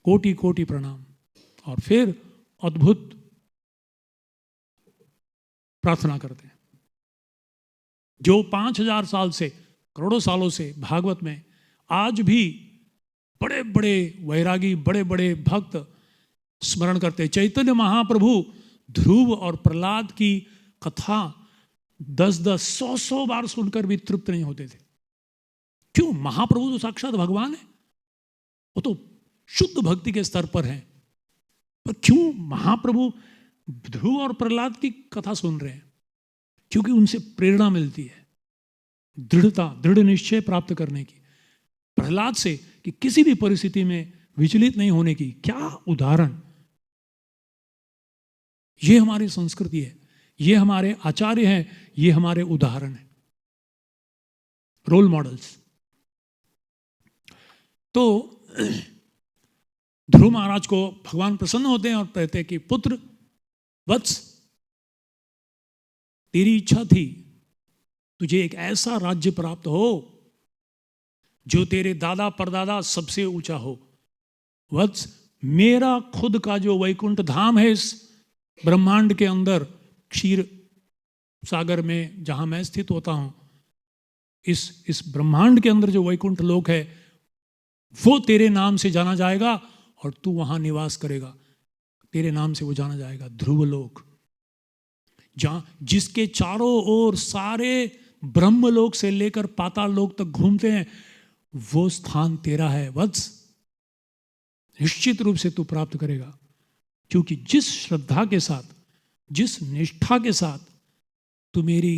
कोटि कोटि प्रणाम। और फिर अद्भुत प्रार्थना करते हैं। जो 5000 साल से, करोड़ों सालों से भागवत में आज भी बड़े बड़े वैरागी, बड़े बड़े भक्त स्मरण करते। चैतन्य महाप्रभु ध्रुव और प्रहलाद की कथा 10-10, 100-100 बार सुनकर भी तृप्त नहीं होते थे। क्यों? महाप्रभु तो साक्षात भगवान है, वो तो शुद्ध भक्ति के स्तर पर है। पर क्यों महाप्रभु ध्रुव और प्रहलाद की कथा सुन रहे हैं? क्योंकि उनसे प्रेरणा मिलती है, दृढ़ता, दृढ़ निश्चय प्राप्त करने की। प्रहलाद से कि किसी भी परिस्थिति में विचलित नहीं होने की। क्या उदाहरण! ये हमारी संस्कृति है, ये हमारे आचार्य हैं, ये हमारे उदाहरण हैं, रोल मॉडल्स। तो ध्रुव महाराज को भगवान प्रसन्न होते हैं और कहते हैं कि पुत्र वत्स, तेरी इच्छा थी तुझे एक ऐसा राज्य प्राप्त हो जो तेरे दादा परदादा सबसे ऊंचा हो। वत्स, मेरा खुद का जो वैकुंठ धाम है इस ब्रह्मांड के अंदर, क्षीर सागर में जहां मैं स्थित होता हूं, इस ब्रह्मांड के अंदर जो वैकुंठ लोक है वो तेरे नाम से जाना जाएगा और तू वहां निवास करेगा। तेरे नाम से वो जाना जाएगा, ध्रुवलोक, जहां जिसके चारों ओर सारे ब्रह्मलोक से लेकर पाताल लोक तक घूमते हैं, वो स्थान तेरा है वत्स। निश्चित रूप से तू प्राप्त करेगा, क्योंकि जिस श्रद्धा के साथ, जिस निष्ठा के साथ तू मेरी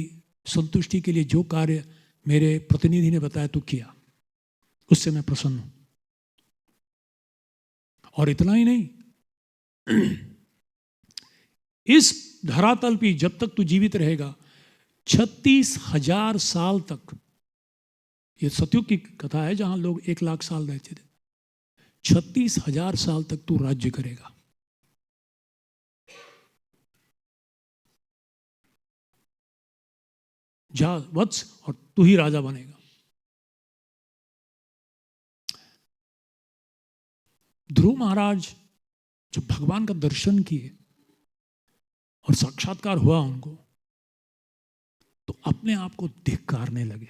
संतुष्टि के लिए जो कार्य मेरे प्रतिनिधि ने बताया तू किया, उससे मैं प्रसन्न हूं। और इतना ही नहीं, इस धरातल पे जब तक तू जीवित रहेगा 36,000 साल तक, ये सतयुग की कथा है जहां लोग 1,00,000 साल रहते थे, 36,000 साल तक तू राज्य करेगा। जा वत्स, और तू ही राजा बनेगा। ध्रुव महाराज जब भगवान का दर्शन किए और साक्षात्कार हुआ उनको, तो अपने आप को धिक्कारने लगे।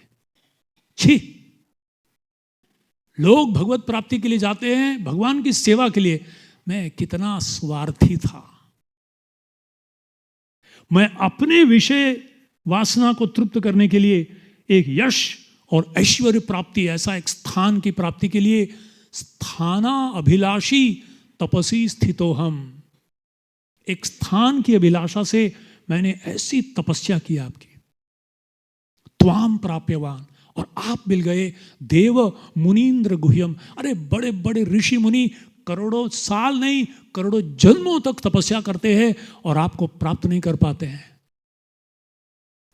छी, लोग भगवत प्राप्ति के लिए जाते हैं, भगवान की सेवा के लिए। मैं कितना स्वार्थी था। मैं अपने विषय वासना को तृप्त करने के लिए, एक यश और ऐश्वर्य प्राप्ति, ऐसा एक स्थान की प्राप्ति के लिए स्थाना अभिलाषी तपसी स्थितो हम, एक स्थान की अभिलाषा से मैंने ऐसी तपस्या की आपकी। त्वाम प्राप्यवान, और आप मिल गए देव मुनीन्द्र गुह्यम। अरे बड़े बड़े ऋषि मुनि करोड़ों साल नहीं, करोड़ों जन्मों तक तपस्या करते हैं और आपको प्राप्त नहीं कर पाते हैं,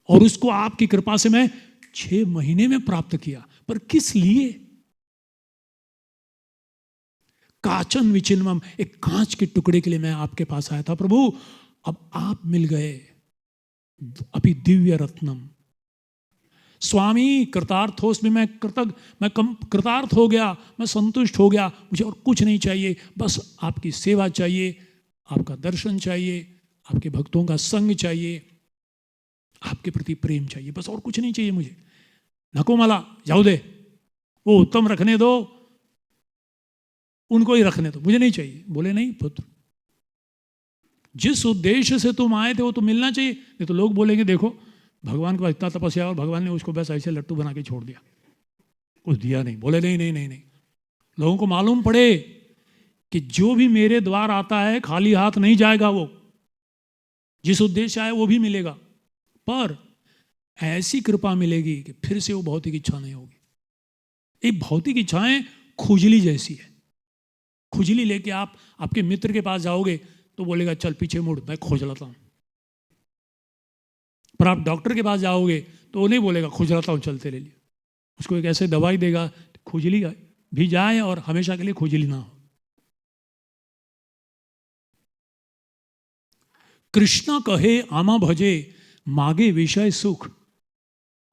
और उसको आपकी कृपा से मैं 6 महीने में प्राप्त किया। पर किस लिए? काचन विचिन्वम, एक कांच के टुकड़े के लिए मैं आपके पास आया था प्रभु। अब आप मिल गए अभी दिव्य रत्नम। स्वामी कृतार्थोस्मि, मैं कृतार्थ हो गया, मैं संतुष्ट हो गया, मुझे और कुछ नहीं चाहिए, बस आपकी सेवा चाहिए, आपका दर्शन चाहिए, आपके भक्तों का संग चाहिए, आपके प्रति प्रेम चाहिए, बस और कुछ नहीं चाहिए मुझे। नको मला, जाओ दे, वो उत्तम रखने दो, उनको ही रखने दो, मुझे नहीं चाहिए। बोले नहीं पुत्र, जिस उद्देश्य से तुम आए थे वो तो मिलना चाहिए। नहीं तो लोग बोलेंगे देखो भगवान को इतना तपस्या और भगवान ने उसको बस ऐसे लट्टू बना के छोड़ दिया, कुछ दिया नहीं। बोले नहीं नहीं नहीं नहीं, लोगों को मालूम पड़े कि जो भी मेरे द्वार आता है खाली हाथ नहीं जाएगा, वो जिस उद्देश्य आए वो भी मिलेगा, पर ऐसी कृपा मिलेगी कि फिर से वो भौतिक इच्छा नहीं होगी। एक भौतिक इच्छाएं खुजली जैसी है। खुजली लेके आप आपके मित्र के पास जाओगे तो बोलेगा चल पीछे मुड़, मैं खोज लाता हूं। पर आप डॉक्टर के पास जाओगे तो वो नहीं बोलेगा खोज लाता हूं, चलते ले लिए। उसको एक ऐसे दवाई देगा खुजली भी जाए और हमेशा के लिए खुजली ना हो। कृष्ण कहे आमा भजे मागे विषय सुख,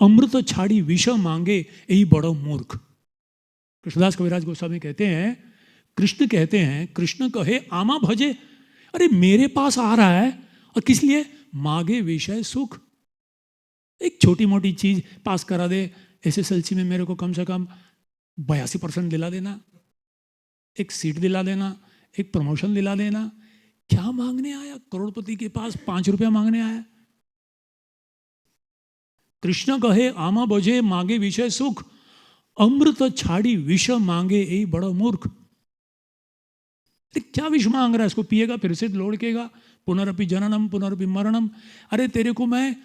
अमृत छाड़ी विष मांगे यही बड़ो मूर्ख। कृष्णदास कविराज गोस्वामी कहते हैं, कृष्ण कहते हैं, कृष्ण कहे आमा भजे, अरे मेरे पास आ रहा है और किस लिए? मांगे विषय सुख। एक छोटी मोटी चीज पास करा दे, एसएसएलसी में मेरे को कम से कम 82% दिला देना, एक सीट दिला देना, एक प्रमोशन दिला देना। क्या मांगने आया? करोड़पति के पास 5 रुपया मांगने आया। कृष्ण कहे आमा बजे मांगे विषय सुख, अमृत छाड़ी विष मांगे यही बड़ा मूर्ख। क्या विष मांग रहा है? इसको पिएगा फिर से लौड़केगा, पुनरपि जननम पुनरपि मरणम। अरे तेरे को मैं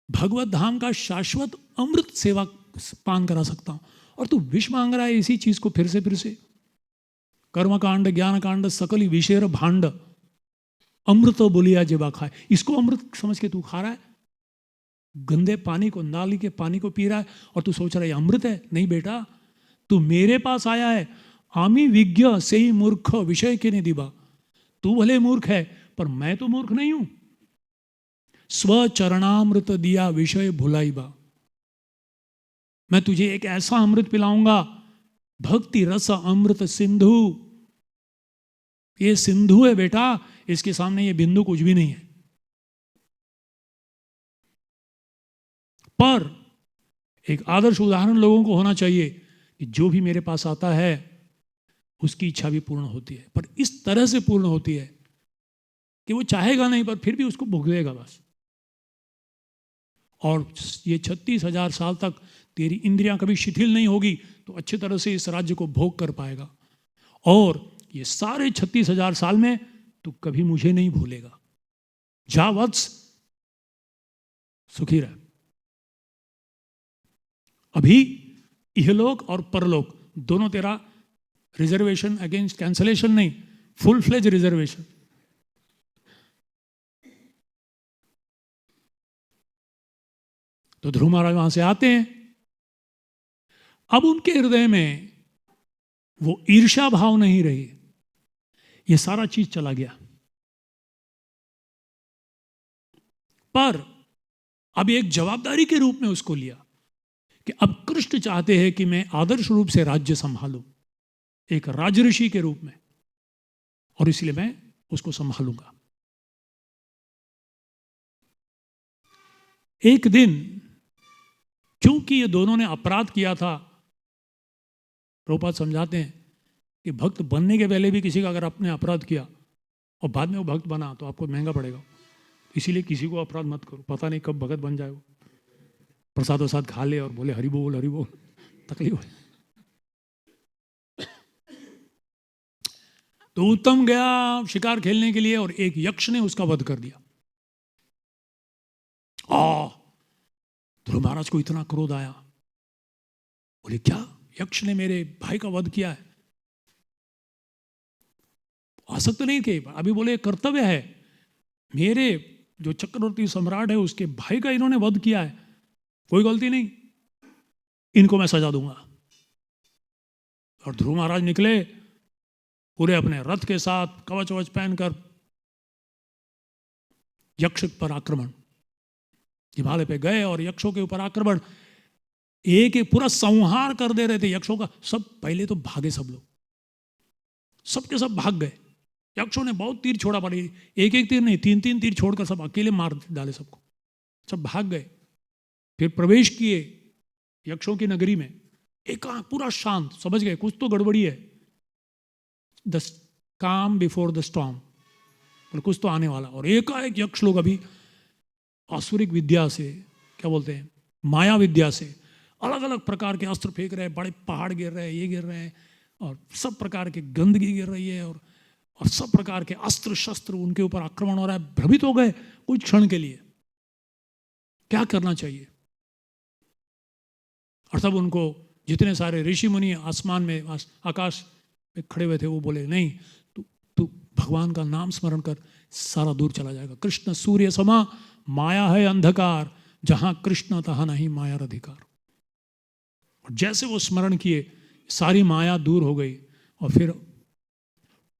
भगवत धाम का शाश्वत अमृत सेवा पान करा सकता हूं, और तू विष मांग रहा है इसी चीज को फिर से। कर्मकांड ज्ञान कांड सकल विषेर भांड, अमृत बोलिया जेबा खाए। इसको अमृत समझ के तू खा रहा है, गंदे पानी को, नाली के पानी को पी रहा है, और तू सोच रहा है अमृत है। नहीं बेटा, तू मेरे पास आया है। आमी विज्ञ से ही मूर्ख विषय के ने दिबा। तू भले मूर्ख है पर मैं तो मूर्ख नहीं हूं। स्वचरणामृत दिया विषय भुलाईबा। मैं तुझे एक ऐसा अमृत पिलाऊंगा, भक्ति रस अमृत सिंधु। ये सिंधु है बेटा, इसके सामने ये बिंदु कुछ भी नहीं है। पर एक आदर्श उदाहरण लोगों को होना चाहिए कि जो भी मेरे पास आता है उसकी इच्छा भी पूर्ण होती है, पर इस तरह से पूर्ण होती है कि वो चाहेगा नहीं पर फिर भी उसको भुगतेगा बस। और ये 36,000 साल तक तेरी इंद्रियां कभी शिथिल नहीं होगी तो अच्छी तरह से इस राज्य को भोग कर पाएगा। और ये सारे 36,000 साल में तू कभी मुझे नहीं भूलेगा। जा वत्स, सुखी रह। अभी इहलोक और परलोक दोनों तेरा रिजर्वेशन अगेंस्ट कैंसलेशन नहीं, फुल फ्लेज रिजर्वेशन। तो ध्रुव महाराज वहां से आते हैं। अब उनके हृदय में वो ईर्ष्या भाव नहीं रही, ये सारा चीज चला गया। पर अब एक जवाबदारी के रूप में उसको लिया कि अब कृष्ण चाहते हैं कि मैं आदर्श रूप से राज्य संभालूं, एक राजऋषि के रूप में, और इसलिए मैं उसको संभालूंगा। एक दिन क्योंकि ये दोनों ने अपराध किया था, प्रभुपाद समझाते हैं कि भक्त बनने के पहले भी किसी का अगर आपने अपराध किया और बाद में वो भक्त बना तो आपको महंगा पड़ेगा। इसीलिए किसी को अपराध मत करो, पता नहीं कब भगत बन जाए। वो प्रसाद वसाद खा ले और बोले हरि बोल, तकलीफ हो। तो उत्तम गया शिकार खेलने के लिए और एक यक्ष ने उसका वध कर दिया। ध्रुव महाराज को इतना क्रोध आया, बोले क्या यक्ष ने मेरे भाई का वध किया है? आसक्त नहीं थे, अभी बोले कर्तव्य है, मेरे जो चक्रवर्ती सम्राट है उसके भाई का इन्होंने वध किया है, कोई गलती नहीं, इनको मैं सजा दूंगा। और ध्रुव महाराज निकले पूरे अपने रथ के साथ कवच वच पहनकर यक्ष पर आक्रमण, हिमालय पे गए और यक्षों के ऊपर आक्रमण, एक एक पूरा संहार कर दे रहे थे यक्षों का। सब पहले तो भागे, सब लोग सबके सब भाग गए। यक्षों ने बहुत तीर छोड़ा, पड़ी एक एक तीर नहीं, 3-3 तीर छोड़कर सब अकेले मार डाले सबको, सब भाग गए। फिर प्रवेश किए यक्षों की नगरी में, एक पूरा शांत, समझ गए कुछ तो गड़बड़ी है। द काम बिफोर द स्टॉर्म, कुछ तो आने वाला। और एकाएक यक्ष लोग अभी आसुरिक विद्या से, क्या बोलते हैं, माया विद्या से अलग अलग प्रकार के अस्त्र फेंक रहे हैं, बड़े पहाड़ गिर रहे हैं, ये गिर रहे हैं, और सब प्रकार के गंदगी गिर रही है, और सब प्रकार के अस्त्र शस्त्र उनके ऊपर आक्रमण हो रहा है। भ्रमित हो गए कुछ क्षण के लिए, क्या करना चाहिए। और तब उनको जितने सारे ऋषि मुनि आसमान में, आकाश में खड़े हुए थे, वो बोले नहीं, तू भगवान का नाम स्मरण कर, सारा दूर चला जाएगा। कृष्ण सूर्य समा, माया है अंधकार, जहां कृष्ण तहां नहीं माया अधिकार। और जैसे वो स्मरण किए, सारी माया दूर हो गई, और फिर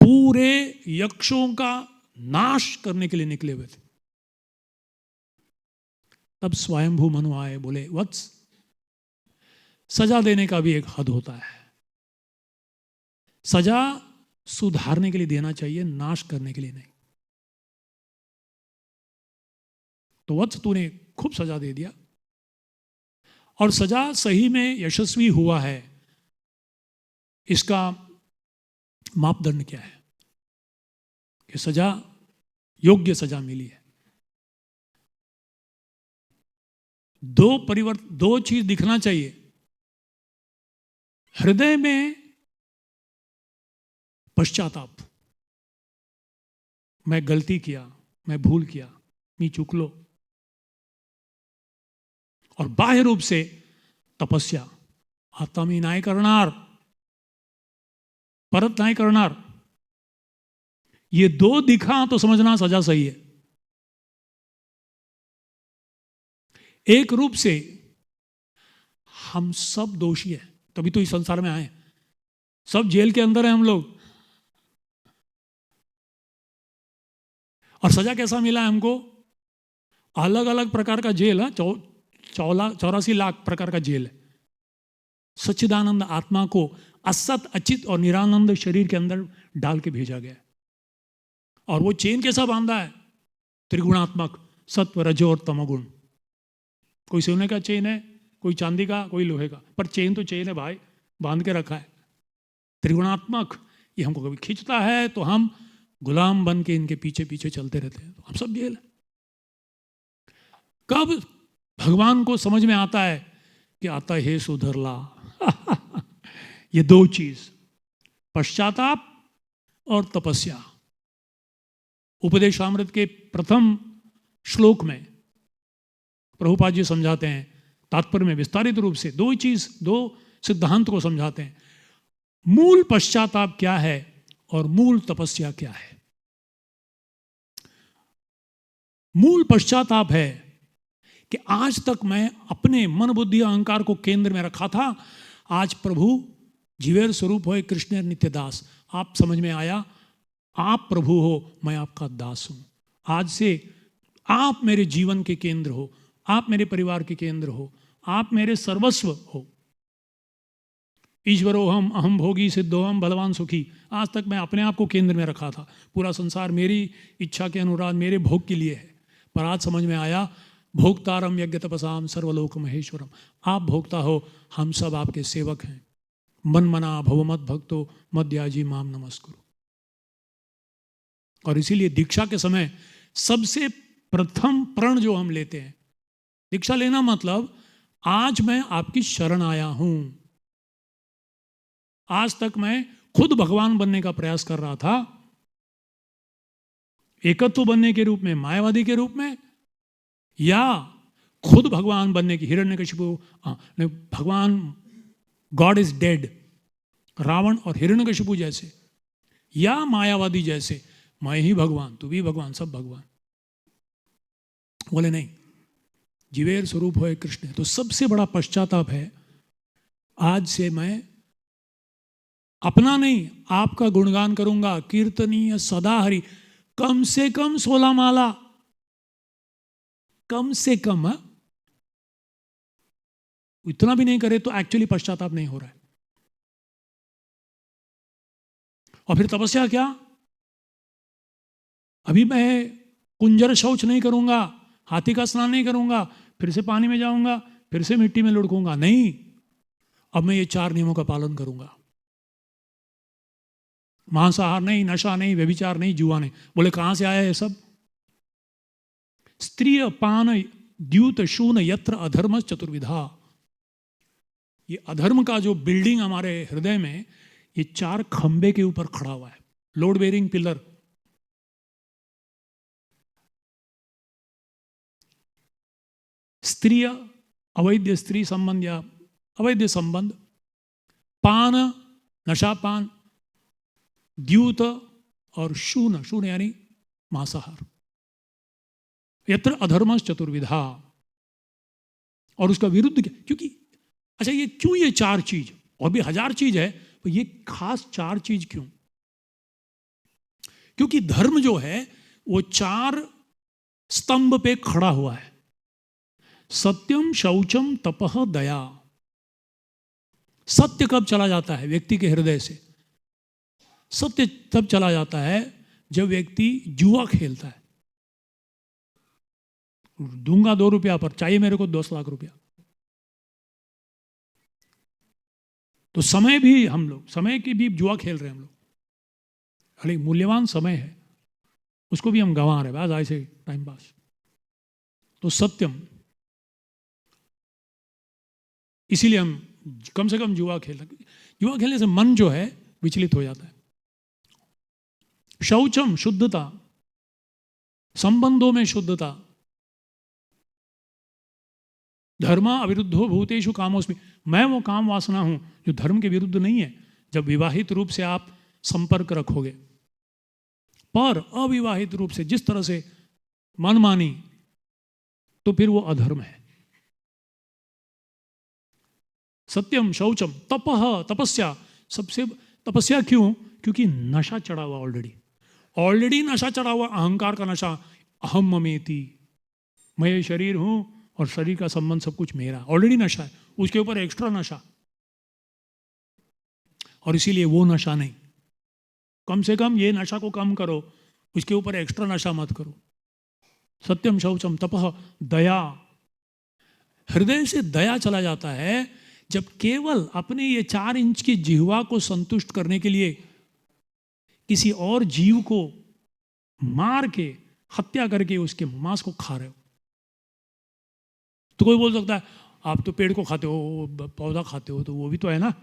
पूरे यक्षों का नाश करने के लिए निकले हुए थे। तब स्वयंभू मनु आए, बोले वत्स, सजा देने का भी एक हद होता है। सजा सुधारने के लिए देना चाहिए, नाश करने के लिए नहीं। तो वत्स तूने खूब सजा दे दिया, और सजा सही में यशस्वी हुआ है, इसका मापदंड क्या है कि सजा योग्य सजा मिली है। दो चीज दिखना चाहिए, हृदय में पश्चाताप, मैं गलती किया, मैं भूल किया, मी चुकलो, और बाह्य रूप से तपस्या, आता मी नाही करणार, परत नाही करणार। ये दो दिखा तो समझना सजा सही है। एक रूप से हम सब दोषी हैं, तभी तो इस संसार में आए, सब जेल के अंदर हैं हम लोग। और सजा कैसा मिला है हमको? अलग अलग प्रकार का जेल है, 84 लाख प्रकार का जेल है। सच्चिदानंद आत्मा को असत अचित और निरानंद शरीर के अंदर डाल के भेजा गया, और वो चेन कैसा बांधा है? त्रिगुणात्मक, सत्व रजो और तमोगुण। कोई सोने का चेन है, कोई चांदी का, कोई लोहे का, पर चेन तो चेन है भाई, बांध के रखा है। त्रिगुणात्मक, ये हमको कभी खींचता है तो हम गुलाम बन के इनके पीछे पीछे चलते रहते हैं, तो हम सब जेल है। कब भगवान को समझ में आता है कि आता है सुधरला ये दो चीज, पश्चाताप और तपस्या। उपदेशामृत के प्रथम श्लोक में प्रभुपाद जी समझाते हैं, तात्पर्य में विस्तारित रूप से दो सिद्धांत को समझाते हैं। मूल पश्चाताप क्या है और मूल तपस्या क्या है? मूल पश्चाताप है कि आज तक मैं अपने मन बुद्धि अहंकार को केंद्र में रखा था, आज प्रभु जीवेर स्वरूप हो कृष्ण नित्यदास, आप समझ में आया, आप प्रभु हो, मैं आपका दास हूं। आज से आप मेरे जीवन के केंद्र हो, आप मेरे परिवार के केंद्र हो, आप मेरे सर्वस्व हो। ईश्वरोहम अहम भोगी सिद्धोहम बलवान सुखी। आज तक मैं अपने आप को केंद्र में रखा था, पूरा संसार मेरी इच्छा के अनुराग मेरे भोग के लिए है। पर आज समझ में आया, भोक्तारम यज्ञ तपसाम सर्वलोक महेश्वरम, आप भोक्ता हो, हम सब आपके सेवक हैं। मन मना भवमत भक्तो मध्याजी माम नमस्कुरु। और इसीलिए दीक्षा के समय सबसे प्रथम प्रण जो हम लेते हैं, दीक्षा लेना मतलब आज मैं आपकी शरण आया हूं। आज तक मैं खुद भगवान बनने का प्रयास कर रहा था, एकत्व बनने के रूप में, मायावादी के रूप में, या खुद भगवान बनने की, हिरण्यकशिपु भगवान, गॉड इज डेड, रावण और हिरण्यकशिपु जैसे, या मायावादी जैसे, मैं ही भगवान, तू भी भगवान, सब भगवान। बोले नहीं, जीवेर स्वरूप हो कृष्ण। तो सबसे बड़ा पश्चाताप है, आज से मैं अपना नहीं आपका गुणगान करूंगा। कीर्तनीय सदा हरि, कम से कम 16 माला, कम से कम। इतना भी नहीं करे तो एक्चुअली पश्चाताप नहीं हो रहा है। और फिर तपस्या क्या? अभी मैं कुंजर शौच नहीं करूंगा, हाथी का स्नान नहीं करूंगा, फिर से पानी में जाऊंगा, फिर से मिट्टी में लुढ़कूंगा, नहीं, अब मैं ये 4 नियमों का पालन करूंगा। मांसाहार नहीं, नशा नहीं, व्यभिचार नहीं, जुआ नहीं। बोले कहां से आया ये सब? स्त्रिय पान द्यूत शून यत्र अधर्म चतुर्विधा। ये अधर्म का जो बिल्डिंग हमारे हृदय में, ये 4 खंबे के ऊपर खड़ा हुआ है, लोड बेरिंग पिलर। स्त्रिय, अवैध स्त्री संबंध या अवैध संबंध, पान, नशापान, द्यूत और शून, शून यानी मांसाहार, यत्र अधर्म चतुर्विधा। और उसका विरुद्ध क्या? क्योंकि अच्छा, ये क्यों ये 4 चीज, और भी 1000 चीज है, तो ये खास 4 चीज क्यों? क्योंकि धर्म जो है वो 4 स्तंभ पे खड़ा हुआ है। सत्यम शौचम तपह दया। सत्य कब चला जाता है व्यक्ति के हृदय से? सत्य तब चला जाता है जब व्यक्ति जुआ खेलता है। दूंगा 2 रुपया पर, चाहिए मेरे को 10 लाख रुपया। तो समय भी हम लोग, समय की भी जुआ खेल रहे हैं हम लोग। अरे मूल्यवान समय है, उसको भी हम गंवा रहे हैं ऐसे टाइम पास। तो सत्यम, इसीलिए हम कम से कम जुआ खेलने से मन जो है विचलित हो जाता है। शौचम, शुद्धता, संबंधों में शुद्धता। धर्म अविरुद्धो भूतेषु कामोस्मि, मैं वो काम वासना हूं जो धर्म के विरुद्ध नहीं है। जब विवाहित रूप से आप संपर्क रखोगे, पर अविवाहित रूप से जिस तरह से मनमानी, तो फिर वो अधर्म है। सत्यम शौचम तपह, तपस्या। सबसे तपस्या क्यों? क्योंकि नशा चढ़ा हुआ, ऑलरेडी नशा चढ़ा हुआ, अहंकार का नशा। अहम ममेति, मैं ये शरीर हूं और शरीर का संबंध सब कुछ मेरा, ऑलरेडी नशा है। उसके ऊपर एक्स्ट्रा नशा, और इसीलिए वो नशा नहीं। कम से कम ये नशा को कम करो, उसके ऊपर एक्स्ट्रा नशा मत करो। सत्यम शौचम तपह दया। हृदय से दया चला जाता है जब केवल अपने ये 4 इंच की जिह्वा को संतुष्ट करने के लिए किसी और जीव को मार के, हत्या करके उसके मांस को खा रहे हो। तो कोई बोल सकता है आप तो पेड़ को खाते हो, पौधा खाते हो, तो वो भी तो है ना,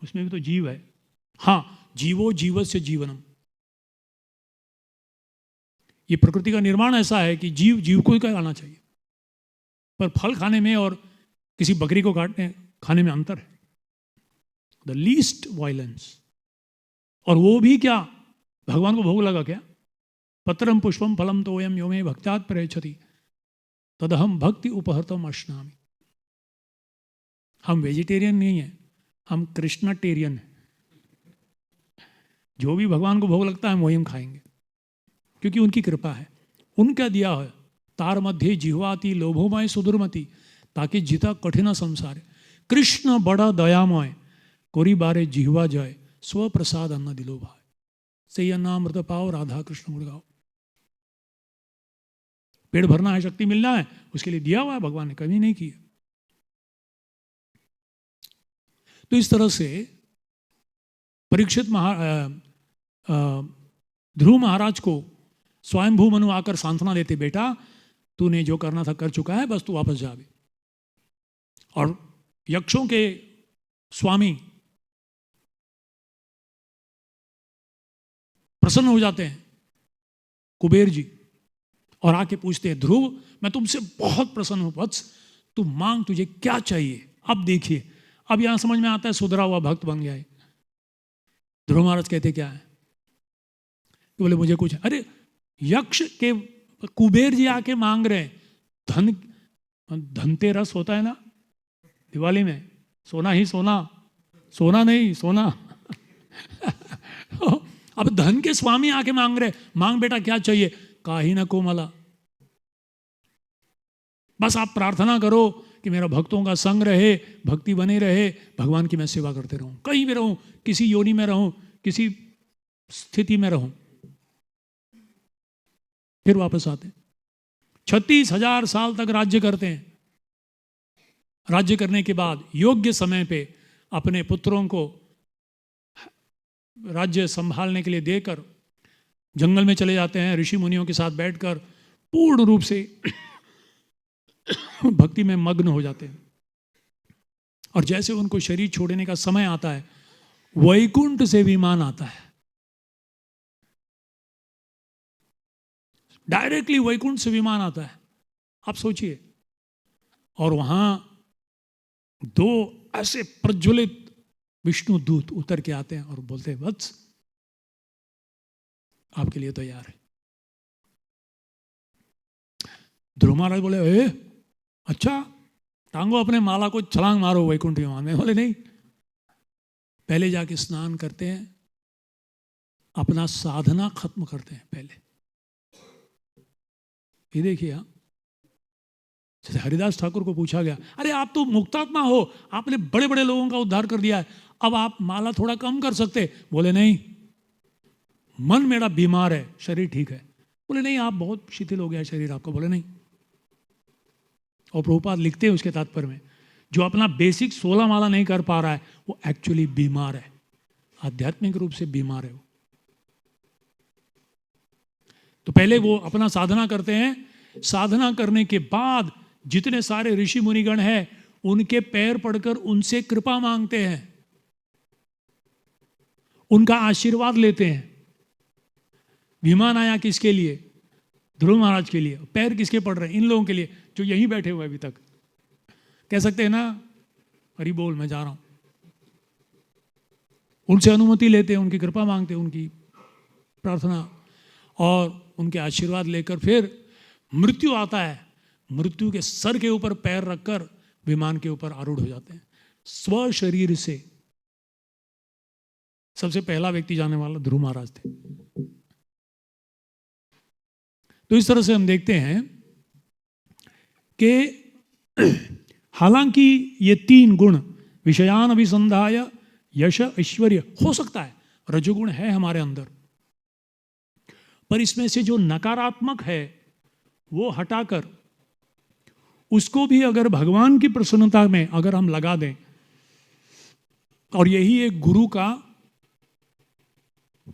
उसमें भी तो जीव है। हाँ, जीवो जीवस्य जीवनम। ये प्रकृति का निर्माण ऐसा है कि जीव को ही खाना चाहिए, पर फल खाने में और किसी बकरी को खाने में अंतर है। The least violence. और वो भी क्या, भगवान को भोग लगा क्या? पत्रम पुष्पम फलम तो वयम यो मे भक्त्यात् प्रयच्छति तदहम भक्ति उपहर्तम अश्नामि। हम वेजिटेरियन नहीं है, हम कृष्णटेरियन है। जो भी भगवान को भोग लगता है वही हम खाएंगे, क्योंकि उनकी कृपा है, उनका दिया है। तार मध्य जिह्वाति लोभोमय सुदुर्मति, ताकि जिता कठिन संसार। कृष्ण बड़ा दयामय, कोरी बारे जिह्वा जय, स्व प्रसाद अन्न दिलो भाई। सही अन्नामृत पाओ, राधा कृष्ण गुण गाओ। पेट भरना है, शक्ति मिलना है, उसके लिए दिया हुआ है भगवान ने, कभी नहीं किया। तो इस तरह से परीक्षित ध्रुव महाराज को स्वयंभू मनु आकर सांत्वना देते, बेटा तूने जो करना था कर चुका है, बस तू वापस जा। और यक्षों के स्वामी प्रसन्न हो जाते हैं, कुबेर जी, और आके पूछते हैं ध्रुव मैं तुमसे बहुत प्रसन्न हूं वत्स, तू मांग, तुझे क्या चाहिए। अब देखिए, अब यहां समझ में आता है सुधरा हुआ भक्त बन गया है। ध्रुव महाराज कहते क्या है, तो बोले मुझे कुछ, अरे यक्ष के कुबेर जी आके मांग रहे हैं धनतेरस होता है ना दिवाली में, सोना ही सोना, सोना नहीं सोना। अब धन के स्वामी आके मांग रहे, मांग बेटा क्या चाहिए, काहि न कोमला, बस आप प्रार्थना करो कि मेरा भक्तों का संग रहे, भक्ति बने रहे, भगवान की मैं सेवा करते रहूं, कहीं भी रहूं, किसी योनि में रहूं, किसी स्थिति में रहूं। फिर वापस आते, 36,000 साल तक राज्य करते हैं। राज्य करने के बाद योग्य समय पे अपने पुत्रों को राज्य संभालने के लिए देकर जंगल में चले जाते हैं, ऋषि मुनियों के साथ बैठकर पूर्ण रूप से भक्ति में मग्न हो जाते हैं। और जैसे उनको शरीर छोड़ने का समय आता है, वैकुंठ से विमान आता है, डायरेक्टली वैकुंठ से विमान आता है, आप सोचिए। और वहां 2 ऐसे प्रज्वलित विष्णु दूत उतर के आते हैं और बोलते हैं वत्स आपके लिए तैयार है। ध्रुव महाराज बोले अच्छा, टांगो अपने माला को, छलांग मारो वैकुंठ विमान में। बोले नहीं, पहले जाके स्नान करते हैं, अपना साधना खत्म करते हैं पहले। ये देखिए जैसे हरिदास ठाकुर को पूछा गया, अरे आप तो मुक्तात्मा हो, आपने बड़े बड़े लोगों का उद्धार कर दिया है, अब आप माला थोड़ा कम कर सकते? बोले नहीं, मन मेरा बीमार है, शरीर ठीक है। बोले नहीं, आप बहुत शिथिल हो गया शरीर आपका। बोले नहीं। और प्रभुपाद लिखते हैं उसके तात्पर्य में, जो अपना बेसिक 16 माला नहीं कर पा रहा है वो एक्चुअली बीमार है, आध्यात्मिक रूप से बीमार है वो। तो पहले वो अपना साधना करते हैं, साधना करने के बाद जितने सारे ऋषि मुनिगण हैं उनके पैर पड़कर उनसे कृपा मांगते हैं, उनका आशीर्वाद लेते हैं। विमान आया किसके लिए? ध्रुव महाराज के लिए। पैर किसके पड़ रहे हैं? इन लोगों के लिए जो यहीं बैठे हुए अभी तक। कह सकते हैं ना, हरि बोल मैं जा रहा हूं। उनसे अनुमति लेते हैं, उनकी कृपा मांगते हैं, उनकी प्रार्थना और उनके आशीर्वाद लेकर फिर मृत्यु आता है, मृत्यु के सर के ऊपर पैर रखकर विमान के ऊपर आरूढ़ हो जाते हैं। स्व शरीर से सबसे पहला व्यक्ति जाने वाला ध्रुव महाराज थे। तो इस तरह से हम देखते हैं कि हालांकि ये 3 गुण विषयान अभिसंधाय यश ऐश्वर्य, हो सकता है रजोगुण है हमारे अंदर, पर इसमें से जो नकारात्मक है वो हटाकर उसको भी अगर भगवान की प्रसन्नता में अगर हम लगा दें, और यही एक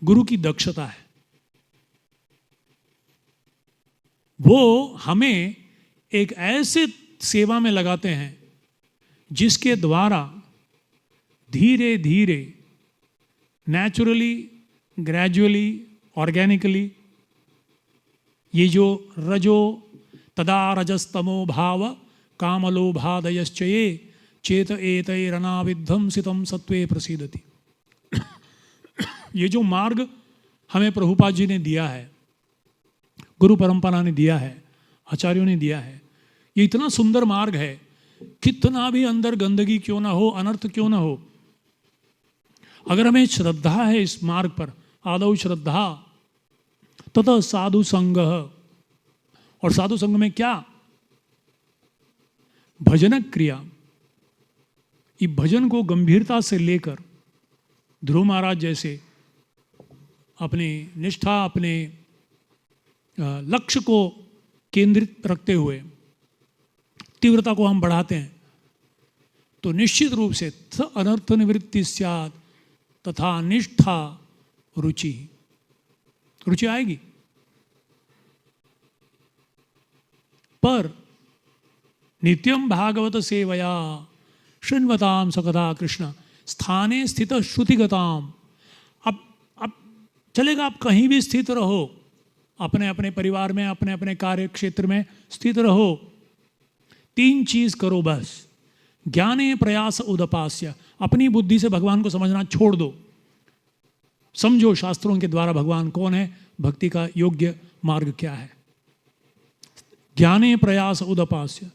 गुरु की दक्षता है, वो हमें एक ऐसे सेवा में लगाते हैं जिसके द्वारा धीरे धीरे, नेचुरली, ग्रेजुअली, ऑर्गेनिकली ये जो रजो तदा रजस्तमो भाव कामलोभादयश्च ये चेत एतैरनाविद्धं सितं सत्वे प्रसीदति। ये जो मार्ग हमें प्रभुपाद जी ने दिया है, गुरु परंपरा ने दिया है, आचार्यों ने दिया है, ये इतना सुंदर मार्ग है, कितना भी अंदर गंदगी क्यों ना हो, अनर्थ क्यों ना हो, अगर हमें श्रद्धा है इस मार्ग पर, आदौ श्रद्धा ततः साधु संग, और साधु संग में क्या? भजन क्रिया। ये भजन को गंभीरता से लेकर ध्रुव महाराज जैसे अपनी निष्ठा, अपने लक्ष्य को केंद्रित रखते हुए तीव्रता को हम बढ़ाते हैं, तो निश्चित रूप से अनर्थ निवृत्ति स्यात् तथा निष्ठा रुचि, रुचि आएगी। पर नित्यम भागवत सेवया शृण्वताम सकदा कृष्ण स्थाने स्थित श्रुतिगताम। अब चलेगा, आप कहीं भी स्थित रहो, अपने अपने परिवार में, अपने अपने कार्य क्षेत्र में स्थित रहो, 3 चीज करो बस। ज्ञाने प्रयास उदपास्य, अपनी बुद्धि से भगवान को समझना छोड़ दो, समझो शास्त्रों के द्वारा भगवान कौन है, भक्ति का योग्य मार्ग क्या है। ज्ञाने प्रयास उदपास्य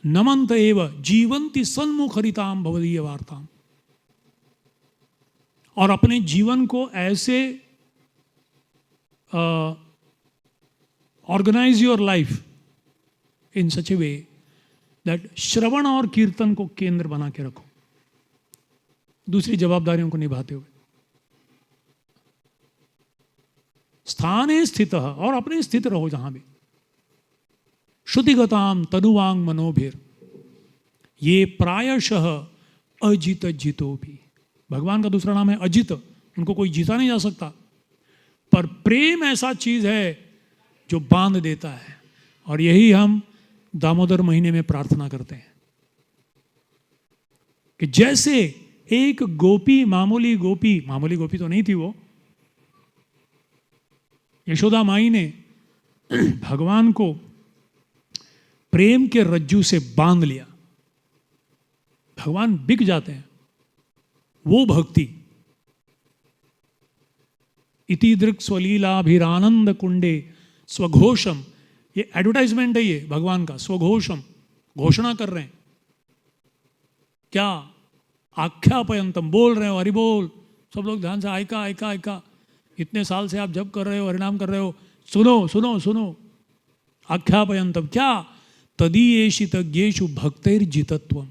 नमंत एव जीवंती सन्मुखरिताम भवदीय वार्ताम। और अपने जीवन को ऐसे organize your life in such a way that श्रवण और कीर्तन को केंद्र बना के रखो, दूसरी जवाबदारियों को निभाते हुए। स्थाने स्थित, और अपने स्थित रहो जहां भी। श्रुतिगताम तनुवांग मनोभिर, ये प्रायशः अजित जितो भी। भगवान का दूसरा नाम है अजित, उनको कोई जीता नहीं जा सकता, पर प्रेम ऐसा चीज है जो बांध देता है। और यही हम दामोदर महीने में प्रार्थना करते हैं कि जैसे एक गोपी, मामूली गोपी तो नहीं थी वो, यशोदा माई ने भगवान को प्रेम के रज्जू से बांध लिया, भगवान बिक जाते हैं। वो भक्ति इति दृक् स्वलीलाभिरानंद कुंडे स्वघोषम, ये एडवर्टाइजमेंट है, ये भगवान का स्वघोषम, घोषणा कर रहे हैं क्या? आख्यापयंतम, बोल रहे हो हरि बोल, सब लोग ध्यान से आयका आयका आयका, इतने साल से आप जप कर रहे हो, हरिनाम कर रहे हो, सुनो सुनो सुनो। आख्यापयंतम क्या? तदीयेषितज्ञेषु भक्तिर्जितत्वम।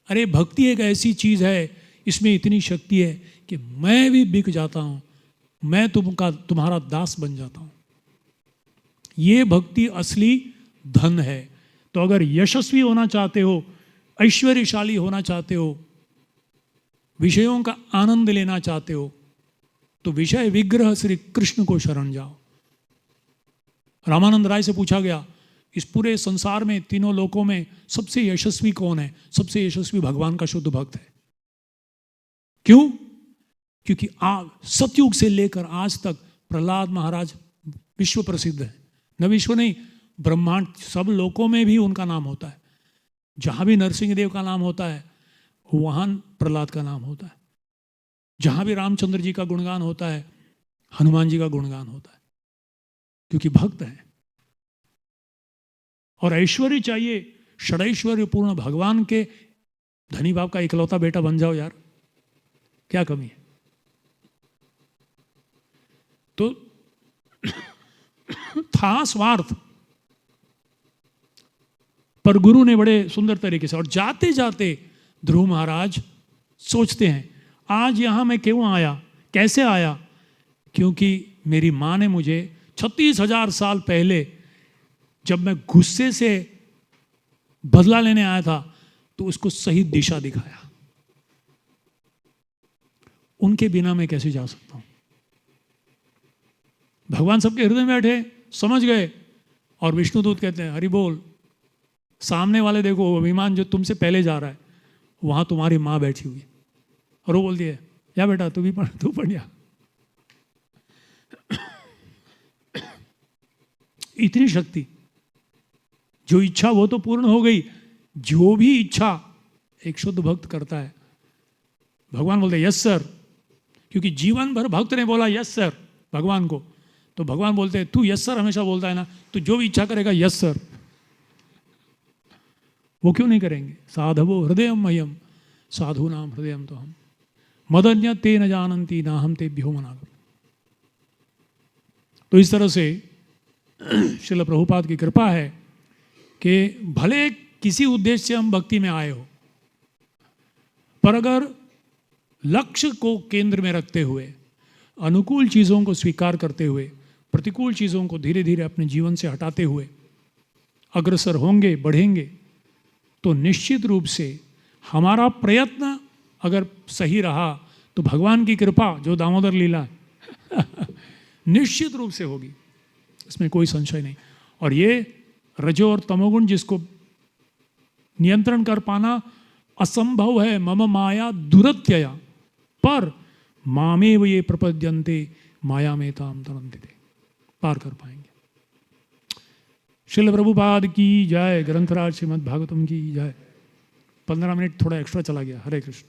अरे भक्ति एक ऐसी चीज है, इसमें इतनी शक्ति है कि मैं भी बिक जाता हूं, मैं तुम्हारा दास बन जाता हूं। ये भक्ति असली धन है। तो अगर यशस्वी होना चाहते हो, ऐश्वर्यशाली होना चाहते हो, विषयों का आनंद लेना चाहते हो, तो विषय विग्रह श्री कृष्ण को शरण जाओ। रामानंद राय से पूछा गया, इस पूरे संसार में, तीनों लोकों में सबसे यशस्वी कौन है? सबसे यशस्वी भगवान का शुद्ध भक्त है। क्यों? क्योंकि सतयुग से लेकर आज तक प्रहलाद महाराज विश्व प्रसिद्ध है। न विश्व नहीं, ब्रह्मांड सब लोकों में भी उनका नाम होता है। जहां भी नरसिंह देव का नाम होता है, वहां प्रहलाद का नाम होता है। जहां भी रामचंद्र जी का गुणगान होता है, हनुमान जी का गुणगान होता है, क्योंकि भक्त है। और ऐश्वर्य चाहिए, षडैश्वर्य पूर्ण भगवान के धनी बाप का इकलौता बेटा बन जाओ यार, क्या कमी है? तो था स्वार्थ, पर गुरु ने बड़े सुंदर तरीके से। और जाते जाते ध्रुव महाराज सोचते हैं, आज यहां मैं क्यों आया, कैसे आया? क्योंकि मेरी मां ने मुझे 36,000 साल पहले, जब मैं गुस्से से बदला लेने आया था, तो उसको सही दिशा दिखाया। उनके बिना मैं कैसे जा सकता हूं? भगवान सबके हृदय में बैठे, समझ गए। और विष्णुदूत कहते हैं, हरि बोल, सामने वाले देखो, वो विमान जो तुमसे पहले जा रहा है, वहां तुम्हारी मां बैठी हुई है। और वो बोलती है, या बेटा तू भी पढ़, तू पढ़ जा। इतनी शक्ति, जो इच्छा वो तो पूर्ण हो गई। जो भी इच्छा एक शुद्ध भक्त करता है, भगवान बोलते यस सर। क्योंकि जीवन भर भक्त ने बोला यस सर भगवान को, तो भगवान बोलते हैं, तू यस सर हमेशा बोलता है ना, तो जो भी इच्छा करेगा यस सर। वो क्यों नहीं करेंगे? साधवो हृदयम मह्यम साधु नाम हृदयम तो हम मदन्य ते न जानन्ति ना हम तेभ्यो मनागम। तो इस तरह से श्रील प्रभुपाद की कृपा है कि भले किसी उद्देश्य से हम भक्ति में आए हो, पर अगर लक्ष्य को केंद्र में रखते हुए, अनुकूल चीज़ों को स्वीकार करते हुए, प्रतिकूल चीज़ों को धीरे धीरे अपने जीवन से हटाते हुए अग्रसर होंगे, बढ़ेंगे, तो निश्चित रूप से हमारा प्रयत्न अगर सही रहा तो भगवान की कृपा, जो दामोदर लीला निश्चित रूप से होगी, इसमें कोई संशय नहीं। और ये रजो और तमोगुण जिसको नियंत्रण कर पाना असंभव है, मम माया दुरत्यया, पर मामेव ये प्रपद्यन्ते माया में ताम तरन्ति, पार कर पाएंगे। श्रील प्रभुपाद की जय, ग्रंथराज श्रीमद् भागवतम की जय। 15 मिनट थोड़ा एक्स्ट्रा चला गया। हरे कृष्ण।